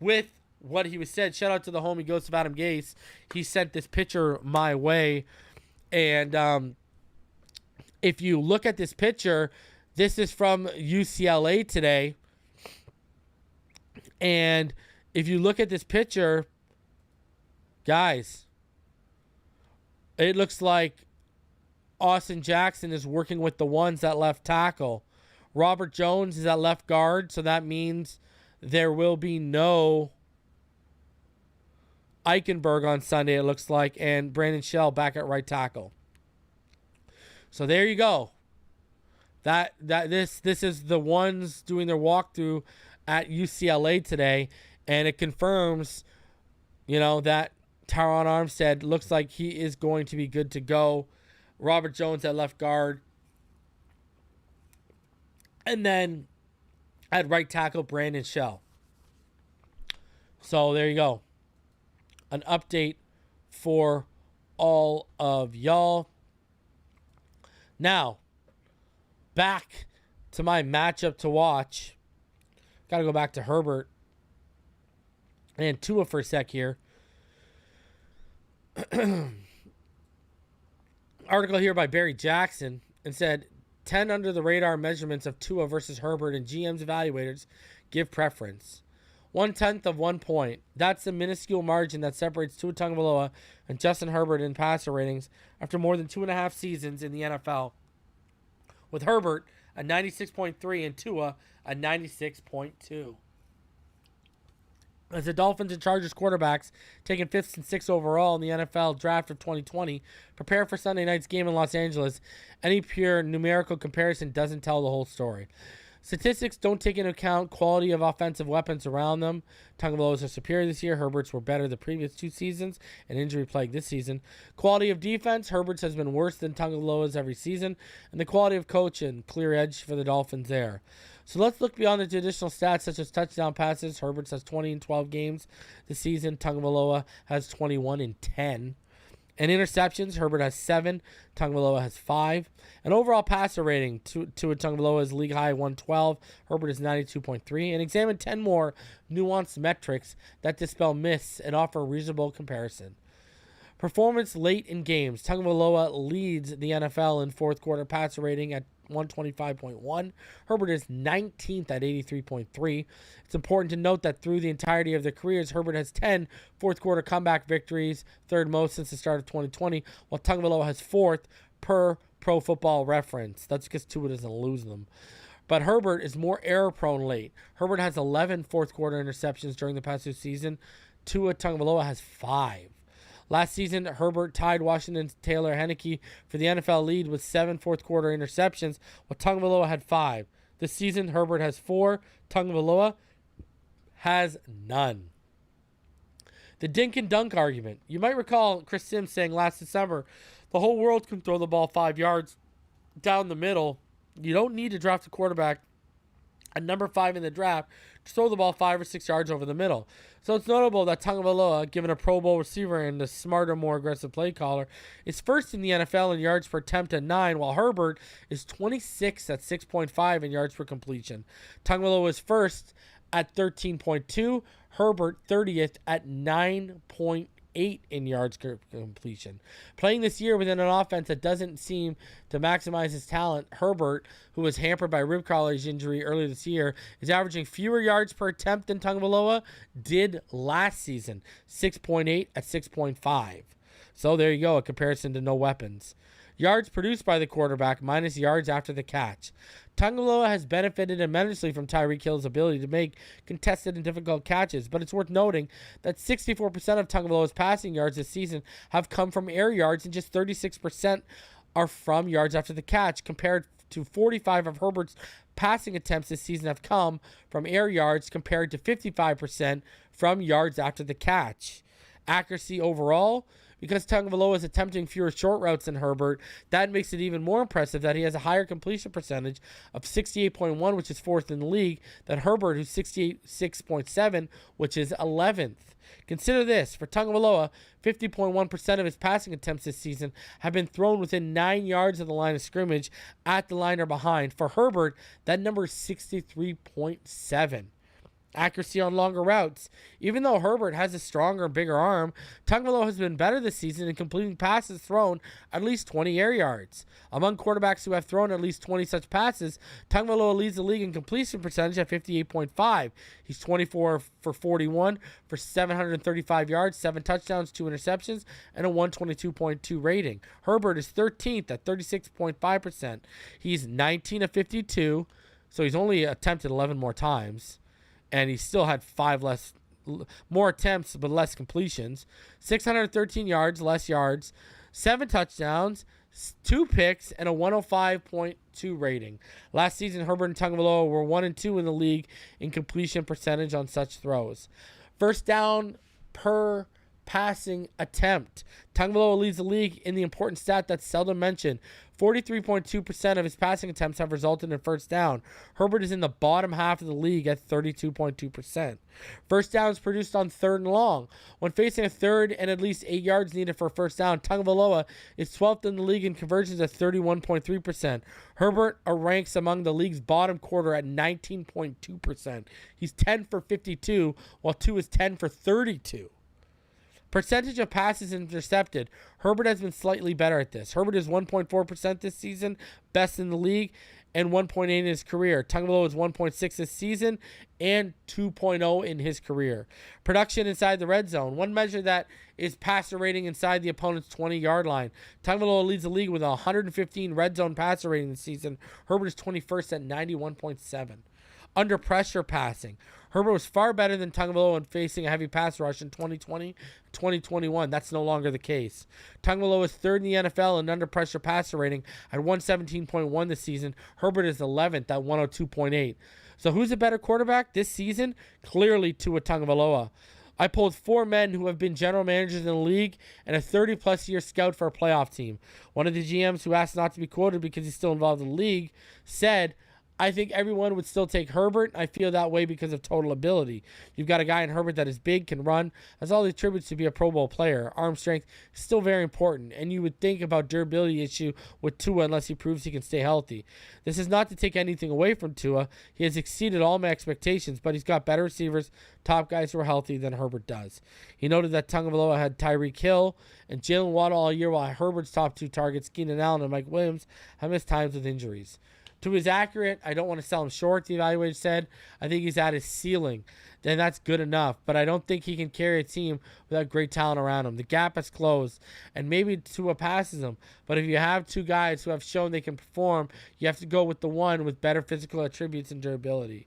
Speaker 4: with what he was said, shout out to the homie Ghost of Adam Gase. He sent this picture my way. And if you look at this picture, this is from UCLA today. And if you look at this picture, guys, it looks like Austin Jackson is working with the ones at left tackle. Robert Jones is at left guard, so that means there will be no Eichenberg on Sunday, it looks like, and Brandon Shell back at right tackle. So there you go. This is the ones doing their walkthrough at UCLA today, and it confirms, that Terron Armstead looks like he is going to be good to go. Robert Jones at left guard. And then at right tackle, Brandon Shell. So there you go. An update for all of y'all. Now, back to my matchup to watch. Got to go back to Herbert and Tua for a sec here. Article here by Barry Jackson and said 10 under the radar measurements of Tua versus Herbert and GM's evaluators give preference. 1/10 of 1 point. That's the minuscule margin that separates Tua Tagovailoa and Justin Herbert in passer ratings after more than 2.5 seasons in the NFL. With Herbert a 96.3 and Tua a 96.2. As the Dolphins and Chargers quarterbacks, taken 5th and 6th overall in the NFL draft of 2020, prepare for Sunday night's game in Los Angeles, any pure numerical comparison doesn't tell the whole story. Statistics don't take into account quality of offensive weapons around them. Tagovailoa's are superior this year. Herbert's were better the previous 2 seasons and injury plague this season. Quality of defense, Herbert's has been worse than Tagovailoa's every season. And the quality of coaching, clear edge for the Dolphins there. So let's look beyond the traditional stats such as touchdown passes. Herbert's has 20 in 12 games this season. Tagovailoa has 21 in 10. And interceptions, Herbert has 7, Tagovailoa has 5. And overall passer rating, Tua Tagovailoa is league high 112, Herbert is 92.3. And examine 10 more nuanced metrics that dispel myths and offer a reasonable comparison. Performance late in games, Tagovailoa leads the NFL in fourth quarter passer rating at 125.1. Herbert is 19th at 83.3. It's important to note that through the entirety of their careers, Herbert has 10 fourth quarter comeback victories, third most since the start of 2020, while Tagovailoa has 4th per Pro Football Reference. That's because Tua doesn't lose them. But Herbert is more error-prone late. Herbert has 11 fourth-quarter interceptions during the past 2 seasons. Tua Tagovailoa has 5. Last season, Herbert tied Washington's Taylor Heinicke for the NFL lead with 7 fourth-quarter interceptions, while Tagovailoa had 5. This season, Herbert has 4. Tagovailoa has none. The dink and dunk argument. You might recall Chris Sims saying last December, the whole world can throw the ball 5 yards down the middle. You don't need to draft a quarterback at number 5 in the draft to throw the ball 5 or 6 yards over the middle. So it's notable that Tagovailoa, given a Pro Bowl receiver and a smarter, more aggressive play caller, is first in the NFL in yards per attempt at 9, while Herbert is 26 at 6.5 in yards per completion. Tagovailoa is first at 13.2, Herbert 30th at 9.8 in yards per completion. Playing this year within an offense that doesn't seem to maximize his talent, Herbert, who was hampered by rib college injury earlier this year, is averaging fewer yards per attempt than Tagovailoa did last season, 6.8 at 6.5. So there you go, a comparison to no weapons. Yards produced by the quarterback minus yards after the catch. Tagovailoa has benefited immensely from Tyreek Hill's ability to make contested and difficult catches, but it's worth noting that 64% of Tagovailoa's passing yards this season have come from air yards and just 36% are from yards after the catch, compared to 45 of Herbert's passing attempts this season have come from air yards compared to 55% from yards after the catch. Accuracy overall, because Tagovailoa is attempting fewer short routes than Herbert, that makes it even more impressive that he has a higher completion percentage of 68.1, which is 4th in the league, than Herbert, who's 66.7, which is 11th. Consider this, for Tagovailoa, 50.1% of his passing attempts this season have been thrown within 9 yards of the line of scrimmage, at the line or behind. For Herbert, that number is 63.7. Accuracy on longer routes. Even though Herbert has a stronger, bigger arm, Tagovailoa has been better this season in completing passes thrown at least 20 air yards. Among quarterbacks who have thrown at least 20 such passes, Tagovailoa leads the league in completion percentage at 58.5. He's 24 for 41 for 735 yards, 7 touchdowns, 2 interceptions, and a 122.2 rating. Herbert is 13th at 36.5%. He's 19 of 52, so he's only attempted 11 more times. And he still had 5 more attempts, but less completions. 613 yards, less yards, 7 touchdowns, 2 picks, and a 105.2 rating. Last season, Herbert and Tagovailoa were 1 and 2 in the league in completion percentage on such throws. First down per passing attempt. Tagovailoa leads the league in the important stat that's seldom mentioned. 43.2% of his passing attempts have resulted in first down. Herbert is in the bottom half of the league at 32.2%. First downs produced on 3rd and long. When facing a 3rd and at least 8 yards needed for a first down, Tagovailoa is 12th in the league in conversions at 31.3%. Herbert ranks among the league's bottom quarter at 19.2%. He's 10 for 52, while Tua is 10 for 32. Percentage of passes intercepted. Herbert has been slightly better at this. Herbert is 1.4% this season, best in the league, and 1.8 in his career. Tagovailoa is 1.6 this season and 2.0 in his career. Production inside the red zone. One measure that is passer rating inside the opponent's 20-yard line. Tagovailoa leads the league with a 115 red zone passer rating this season. Herbert is 21st at 91.7. Under pressure passing. Herbert was far better than Tagovailoa when facing a heavy pass rush in 2020, 2021. That's no longer the case. Tagovailoa is 3rd in the NFL in under pressure passer rating at 117.1 this season. Herbert is 11th at 102.8. So who's a better quarterback this season? Clearly Tua Tagovailoa. I pulled 4 men who have been general managers in the league and a 30-plus year scout for a playoff team. One of the GMs, who asked not to be quoted because he's still involved in the league, said, I think everyone would still take Herbert. I feel that way because of total ability. You've got a guy in Herbert that is big, can run, has all the attributes to be a Pro Bowl player. Arm strength is still very important, and you would think about durability issue with Tua unless he proves he can stay healthy. This is not to take anything away from Tua. He has exceeded all my expectations, but he's got better receivers, top guys who are healthy than Herbert does. He noted that Tagovailoa had Tyreek Hill and Jalen Waddle all year, while Herbert's top 2 targets, Keenan Allen and Mike Williams, have missed times with injuries. Tua is accurate. I don't want to sell him short, the evaluator said. I think he's at his ceiling. Then that's good enough. But I don't think he can carry a team without great talent around him. The gap has closed, and maybe Tua passes him. But if you have two guys who have shown they can perform, you have to go with the one with better physical attributes and durability.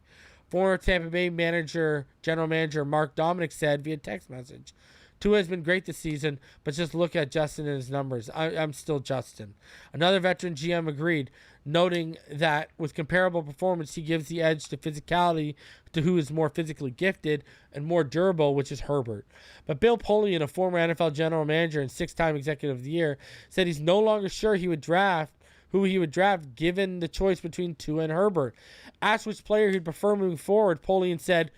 Speaker 4: Former Tampa Bay general manager Mark Dominic said via text message, Tua has been great this season, but just look at Justin and his numbers. I'm still Justin. Another veteran GM agreed, noting that with comparable performance, he gives the edge to physicality to who is more physically gifted and more durable, which is Herbert. But Bill Polian, a former NFL general manager and 6-time executive of the year, said he's no longer sure who he would draft given the choice between Tua and Herbert. Asked which player he'd prefer moving forward, Polian said,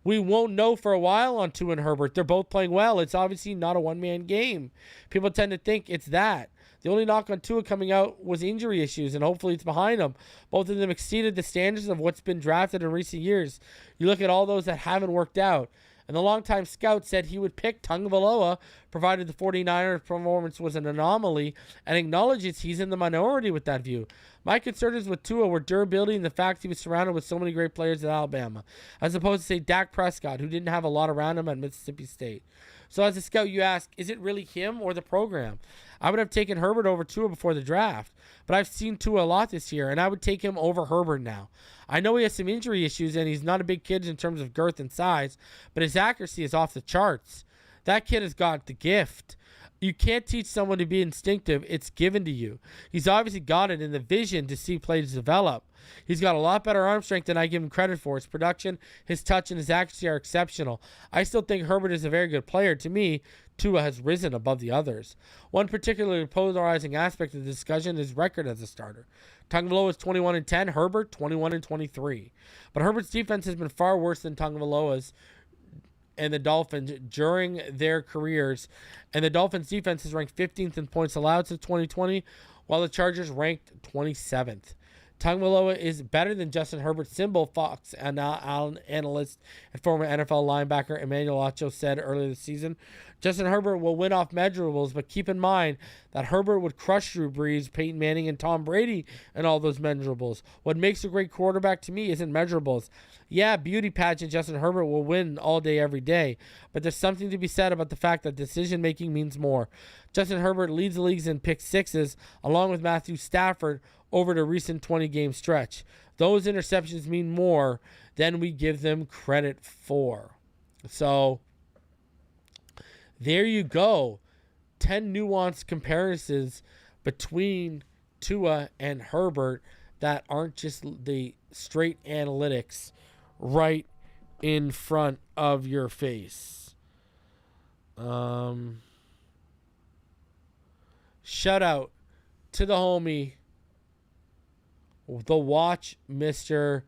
Speaker 4: we won't know for a while on Tua and Herbert. They're both playing well. It's obviously not a one-man game. People tend to think it's that. The only knock on Tua coming out was injury issues, and hopefully it's behind him. Both of them exceeded the standards of what's been drafted in recent years. You look at all those that haven't worked out. And the longtime scout said he would pick Tagovailoa, provided the 49ers performance was an anomaly, and acknowledges he's in the minority with that view. My concerns with Tua were durability and the fact he was surrounded with so many great players at Alabama, as opposed to, say, Dak Prescott, who didn't have a lot around him at Mississippi State. So as a scout, you ask, is it really him or the program? I would have taken Herbert over Tua before the draft, but I've seen Tua a lot this year, and I would take him over Herbert now. I know he has some injury issues, and he's not a big kid in terms of girth and size, but his accuracy is off the charts. That kid has got the gift. You can't teach someone to be instinctive. It's given to you. He's obviously got it in the vision to see plays develop. He's got a lot better arm strength than I give him credit for. His production, his touch, and his accuracy are exceptional. I still think Herbert is a very good player. To me, Tua has risen above the others. One particularly polarizing aspect of the discussion is record as a starter. Tagovailoa is 21-10, Herbert 21-23. But Herbert's defense has been far worse than Tagovailoa's and the Dolphins during their careers. And the Dolphins defense is ranked 15th in points allowed since 2020, while the Chargers ranked 27th. Tagovailoa is better than Justin Herbert, symbol Fox analyst and former NFL linebacker Emmanuel Acho said earlier this season. Justin Herbert will win off measurables, but keep in mind that Herbert would crush Drew Brees, Peyton Manning, and Tom Brady in all those measurables. What makes a great quarterback to me isn't measurables. Yeah, beauty pageant Justin Herbert will win all day, every day, but there's something to be said about the fact that decision-making means more. Justin Herbert leads the leagues in pick sixes, along with Matthew Stafford, over the recent 20-game stretch. Those interceptions mean more than we give them credit for. So, there you go. 10 nuanced comparisons between Tua and Herbert that aren't just the straight analytics right in front of your face. Shout out to the homie, the Watch Mister.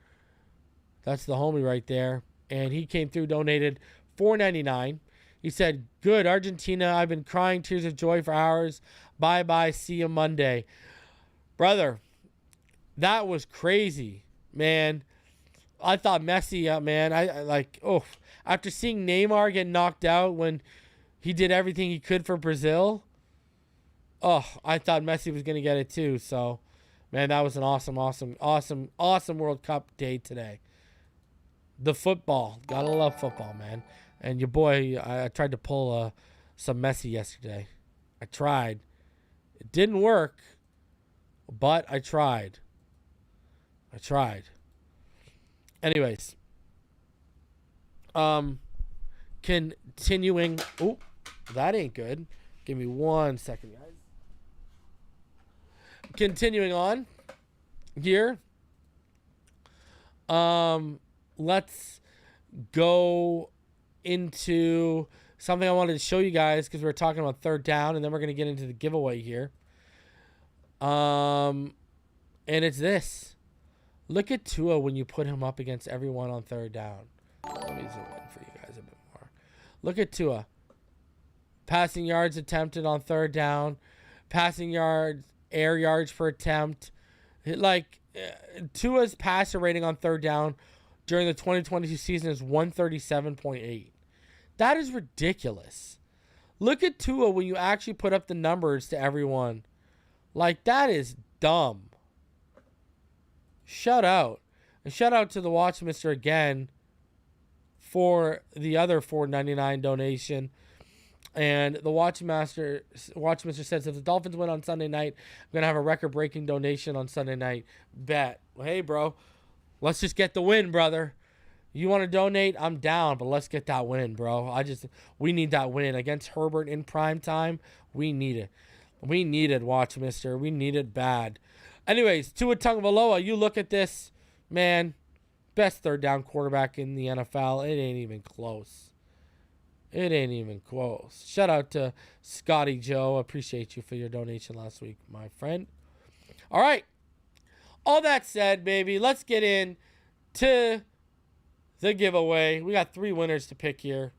Speaker 4: That's the homie right there. And he came through, donated $4.99. He said, good, Argentina. I've been crying tears of joy for hours. Bye-bye. See you Monday. Brother, that was crazy, man. I thought Messi, man. After seeing Neymar get knocked out when he did everything he could for Brazil, I thought Messi was going to get it too. So, man, that was an awesome World Cup day today. The football. Gotta love football, man. And your boy, I tried to pull some Messi yesterday. I tried. It didn't work, but I tried. Anyways. Continuing. Oh, that ain't good. Give me 1 second, guys. Continuing on here. Let's go into something I wanted to show you guys because we were talking about third down, and then we're going to get into the giveaway here. And it's this. Look at Tua when you put him up against everyone on third down. Let me zoom in for you guys a bit more. Look at Tua. Passing yards attempted on third down. Passing yards, air yards per attempt. Tua's passer rating on third down during the 2022 season is 137.8. That is ridiculous. Look at Tua when you actually put up the numbers to everyone. That is dumb. shout out. And shout out to the Watchmister again for the other $4.99 donation. And the Watchmister says, if the Dolphins win on Sunday night, I'm going to have a record-breaking donation on Sunday night. Bet. Well, hey, bro, let's just get the win, brother. You want to donate? I'm down, but let's get that win, bro. We need that win against Herbert in prime time. We need it. We need it, Watchmister. We need it bad. Anyways, Tua Tagovailoa, you look at this, man. Best third down quarterback in the NFL. It ain't even close. It ain't even close. Shout out to Scotty Joe. Appreciate you for your donation last week, my friend. All right. All that said, baby, let's get in to the giveaway. We got 3 winners to pick here.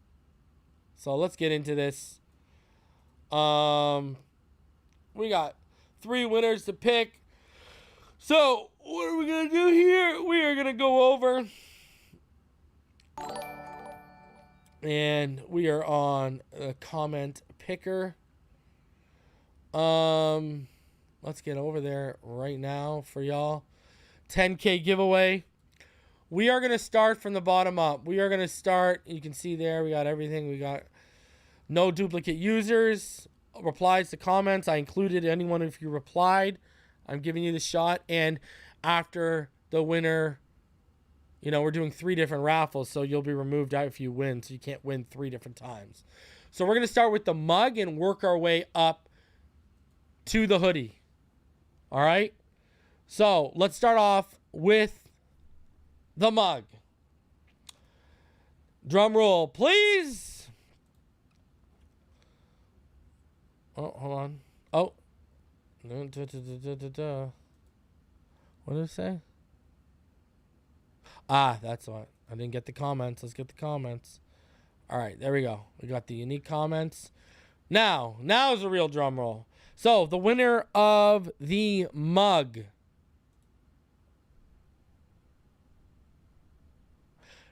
Speaker 4: So let's get into this. We got 3 winners to pick. So what are we going to do here? We are going to go over. And we are on a comment picker. Let's get over there right now for y'all. 10K giveaway. We are going to start from the bottom up. We are going to start. You can see there we got everything. We got no duplicate users. Replies to comments. I included anyone if you replied. I'm giving you the shot. And after the winner, you know, we're doing 3 different raffles, so you'll be removed out if you win, so you can't win 3 different times. So we're going to start with the mug and work our way up to the hoodie. All right? So let's start off with the mug. Drum roll, please. Oh, hold on. Oh. What did it say? Ah, that's what. I didn't get the comments. Let's get the comments. All right, there we go. We got the unique comments. Now is the real drum roll. So, the winner of the mug.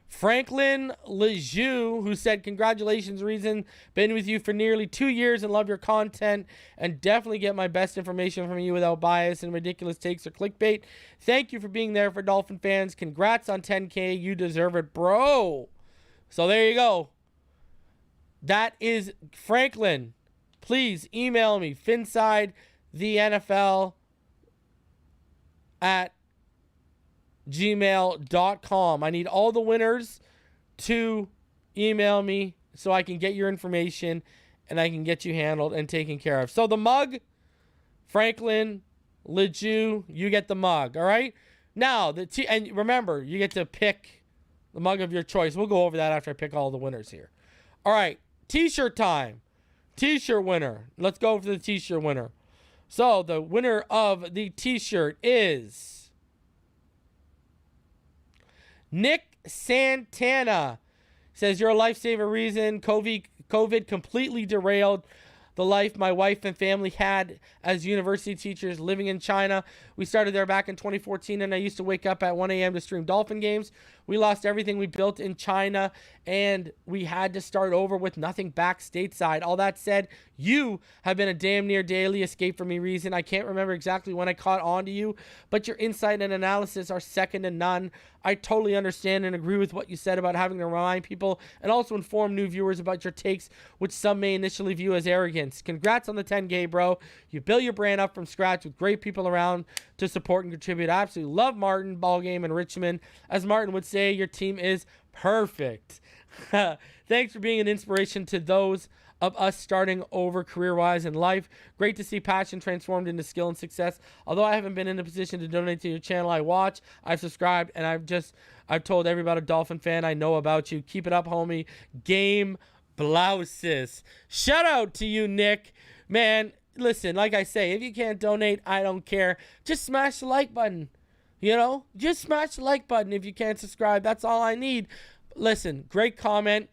Speaker 4: Franklin Lejeune, who said, congratulations, Reason. Been with you for nearly 2 years and love your content and definitely get my best information from you without bias and ridiculous takes or clickbait. Thank you for being there for Dolphin fans. Congrats on 10K. You deserve it, bro. So there you go. That is Franklin. Please email me, FinsideTheNFL at gmail.com. I need all the winners to email me so I can get your information and I can get you handled and taken care of. So the mug, Franklin Lejeune, you get the mug, all right? Now, and remember, you get to pick the mug of your choice. We'll go over that after I pick all the winners here. All right, t-shirt time. T-shirt winner. Let's go for the t-shirt winner. So the winner of the t-shirt is Nick Santana. Says, you're a lifesaver, Reason. COVID completely derailed the life my wife and family had as university teachers living in China. We started there back in 2014, and I used to wake up at 1 a.m. to stream Dolphin games. We lost everything we built in China, and we had to start over with nothing back stateside. All that said, you have been a damn near daily escape for me, Reason. I can't remember exactly when I caught on to you, but your insight and analysis are second to none. I totally understand and agree with what you said about having to remind people and also inform new viewers about your takes, which some may initially view as arrogance. Congrats on the 10K, bro. You built your brand up from scratch with great people around to support and contribute. I absolutely love Martin, Ballgame, and Richmond. As Martin would say, your team is perfect. Thanks for being an inspiration to those of us starting over career-wise in life. Great to see passion transformed into skill and success. Although I haven't been in a position to donate to your channel, I watch, I've subscribed, and I've told everybody, Dolphin fan, I know about you. Keep it up, homie. Game blouses. Shout out to you, Nick. Man, listen, like I say, if you can't donate, I don't care. Just smash the like button. You know, just smash the like button if you can't subscribe. That's all I need. Listen, great comment.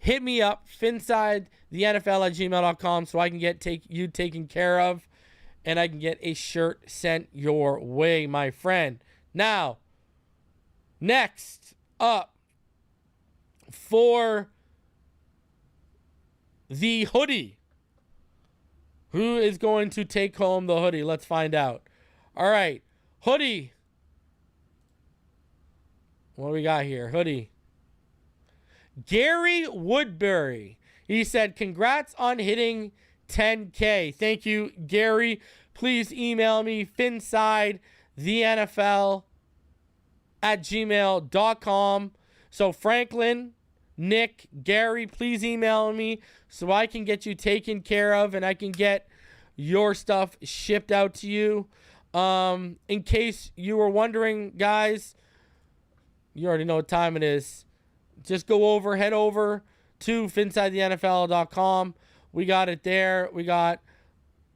Speaker 4: Hit me up, FinsideTheNFL@gmail.com, so I can get you taken care of, and I can get a shirt sent your way, my friend. Now, next up for the hoodie. Who is going to take home the hoodie? Let's find out. All right, hoodie What do we got here? Hoodie. Gary Woodbury. He said, congrats on hitting 10K. Thank you, Gary. Please email me, finsidethenfl@gmail.com. So Franklin, Nick, Gary, please email me so I can get you taken care of and I can get your stuff shipped out to you. In case you were wondering, guys, you already know what time it is. Just head over to finsidethenfl.com. We got it there. We got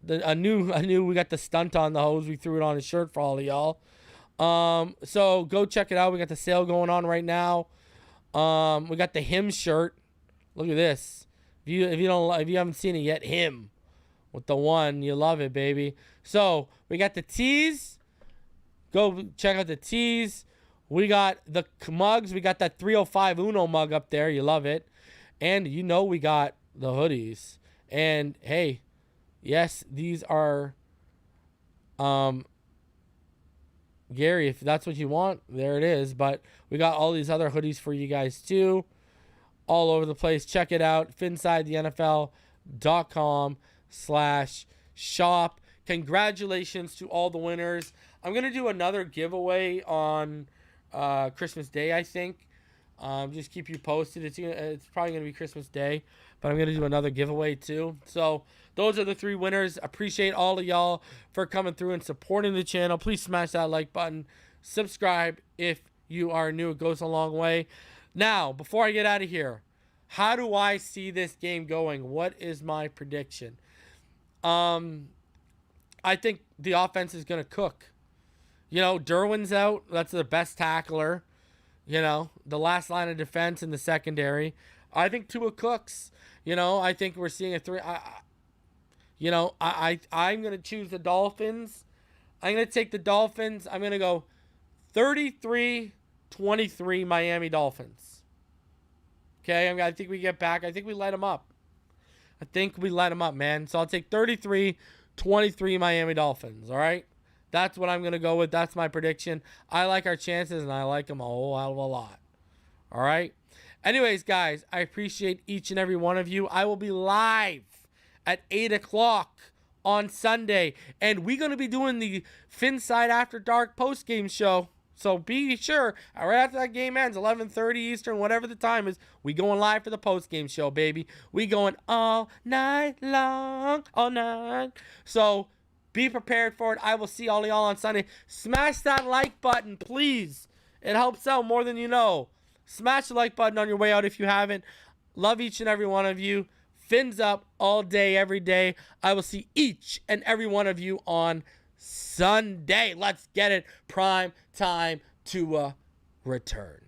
Speaker 4: we got the stunt on the hose. We threw it on a shirt for all of y'all. So go check it out. We got the sale going on right now. We got the him shirt. Look at this. If you haven't seen it yet, him with the one, you love it, baby. So we got the tees. Go check out the tees. We got the mugs. We got that 305 Uno mug up there. You love it. And we got the hoodies. And hey, yes, these are Gary, if that's what you want, there it is. But we got all these other hoodies for you guys too. All over the place. Check it out. finsidethenfl.com/shop. Congratulations to all the winners. I'm going to do another giveaway on Christmas Day, I think. Just keep you posted. It's probably going to be Christmas Day, but I'm going to do another giveaway too. So those are the 3 winners. Appreciate all of y'all for coming through and supporting the channel. Please smash that like button. Subscribe if you are new. It goes a long way. Now, before I get out of here, how do I see this game going? What is my prediction? I think the offense is going to cook. Derwin's out. That's the best tackler. The last line of defense in the secondary. I think Tua cooks. I think we're seeing a 3. I'm going to choose the Dolphins. I'm going to take the Dolphins. I'm going to go 33-23 Miami Dolphins. Okay, I think we get back. I think we light them up. Man. So I'll take 33-23 Miami Dolphins, all right? That's what I'm going to go with. That's my prediction. I like our chances, and I like them a whole hell of a lot. All right? Anyways, guys, I appreciate each and every one of you. I will be live at 8 o'clock on Sunday, and we're going to be doing the Finside After Dark post-game show. So be sure, right after that game ends, 11:30 Eastern, whatever the time is, we going live for the post-game show, baby. We going all night long, all night. So be prepared for it. I will see all of y'all on Sunday. Smash that like button, please. It helps out more than you know. Smash the like button on your way out if you haven't. Love each and every one of you. Fins up all day, every day. I will see each and every one of you on Sunday. Let's get it. Prime time to return.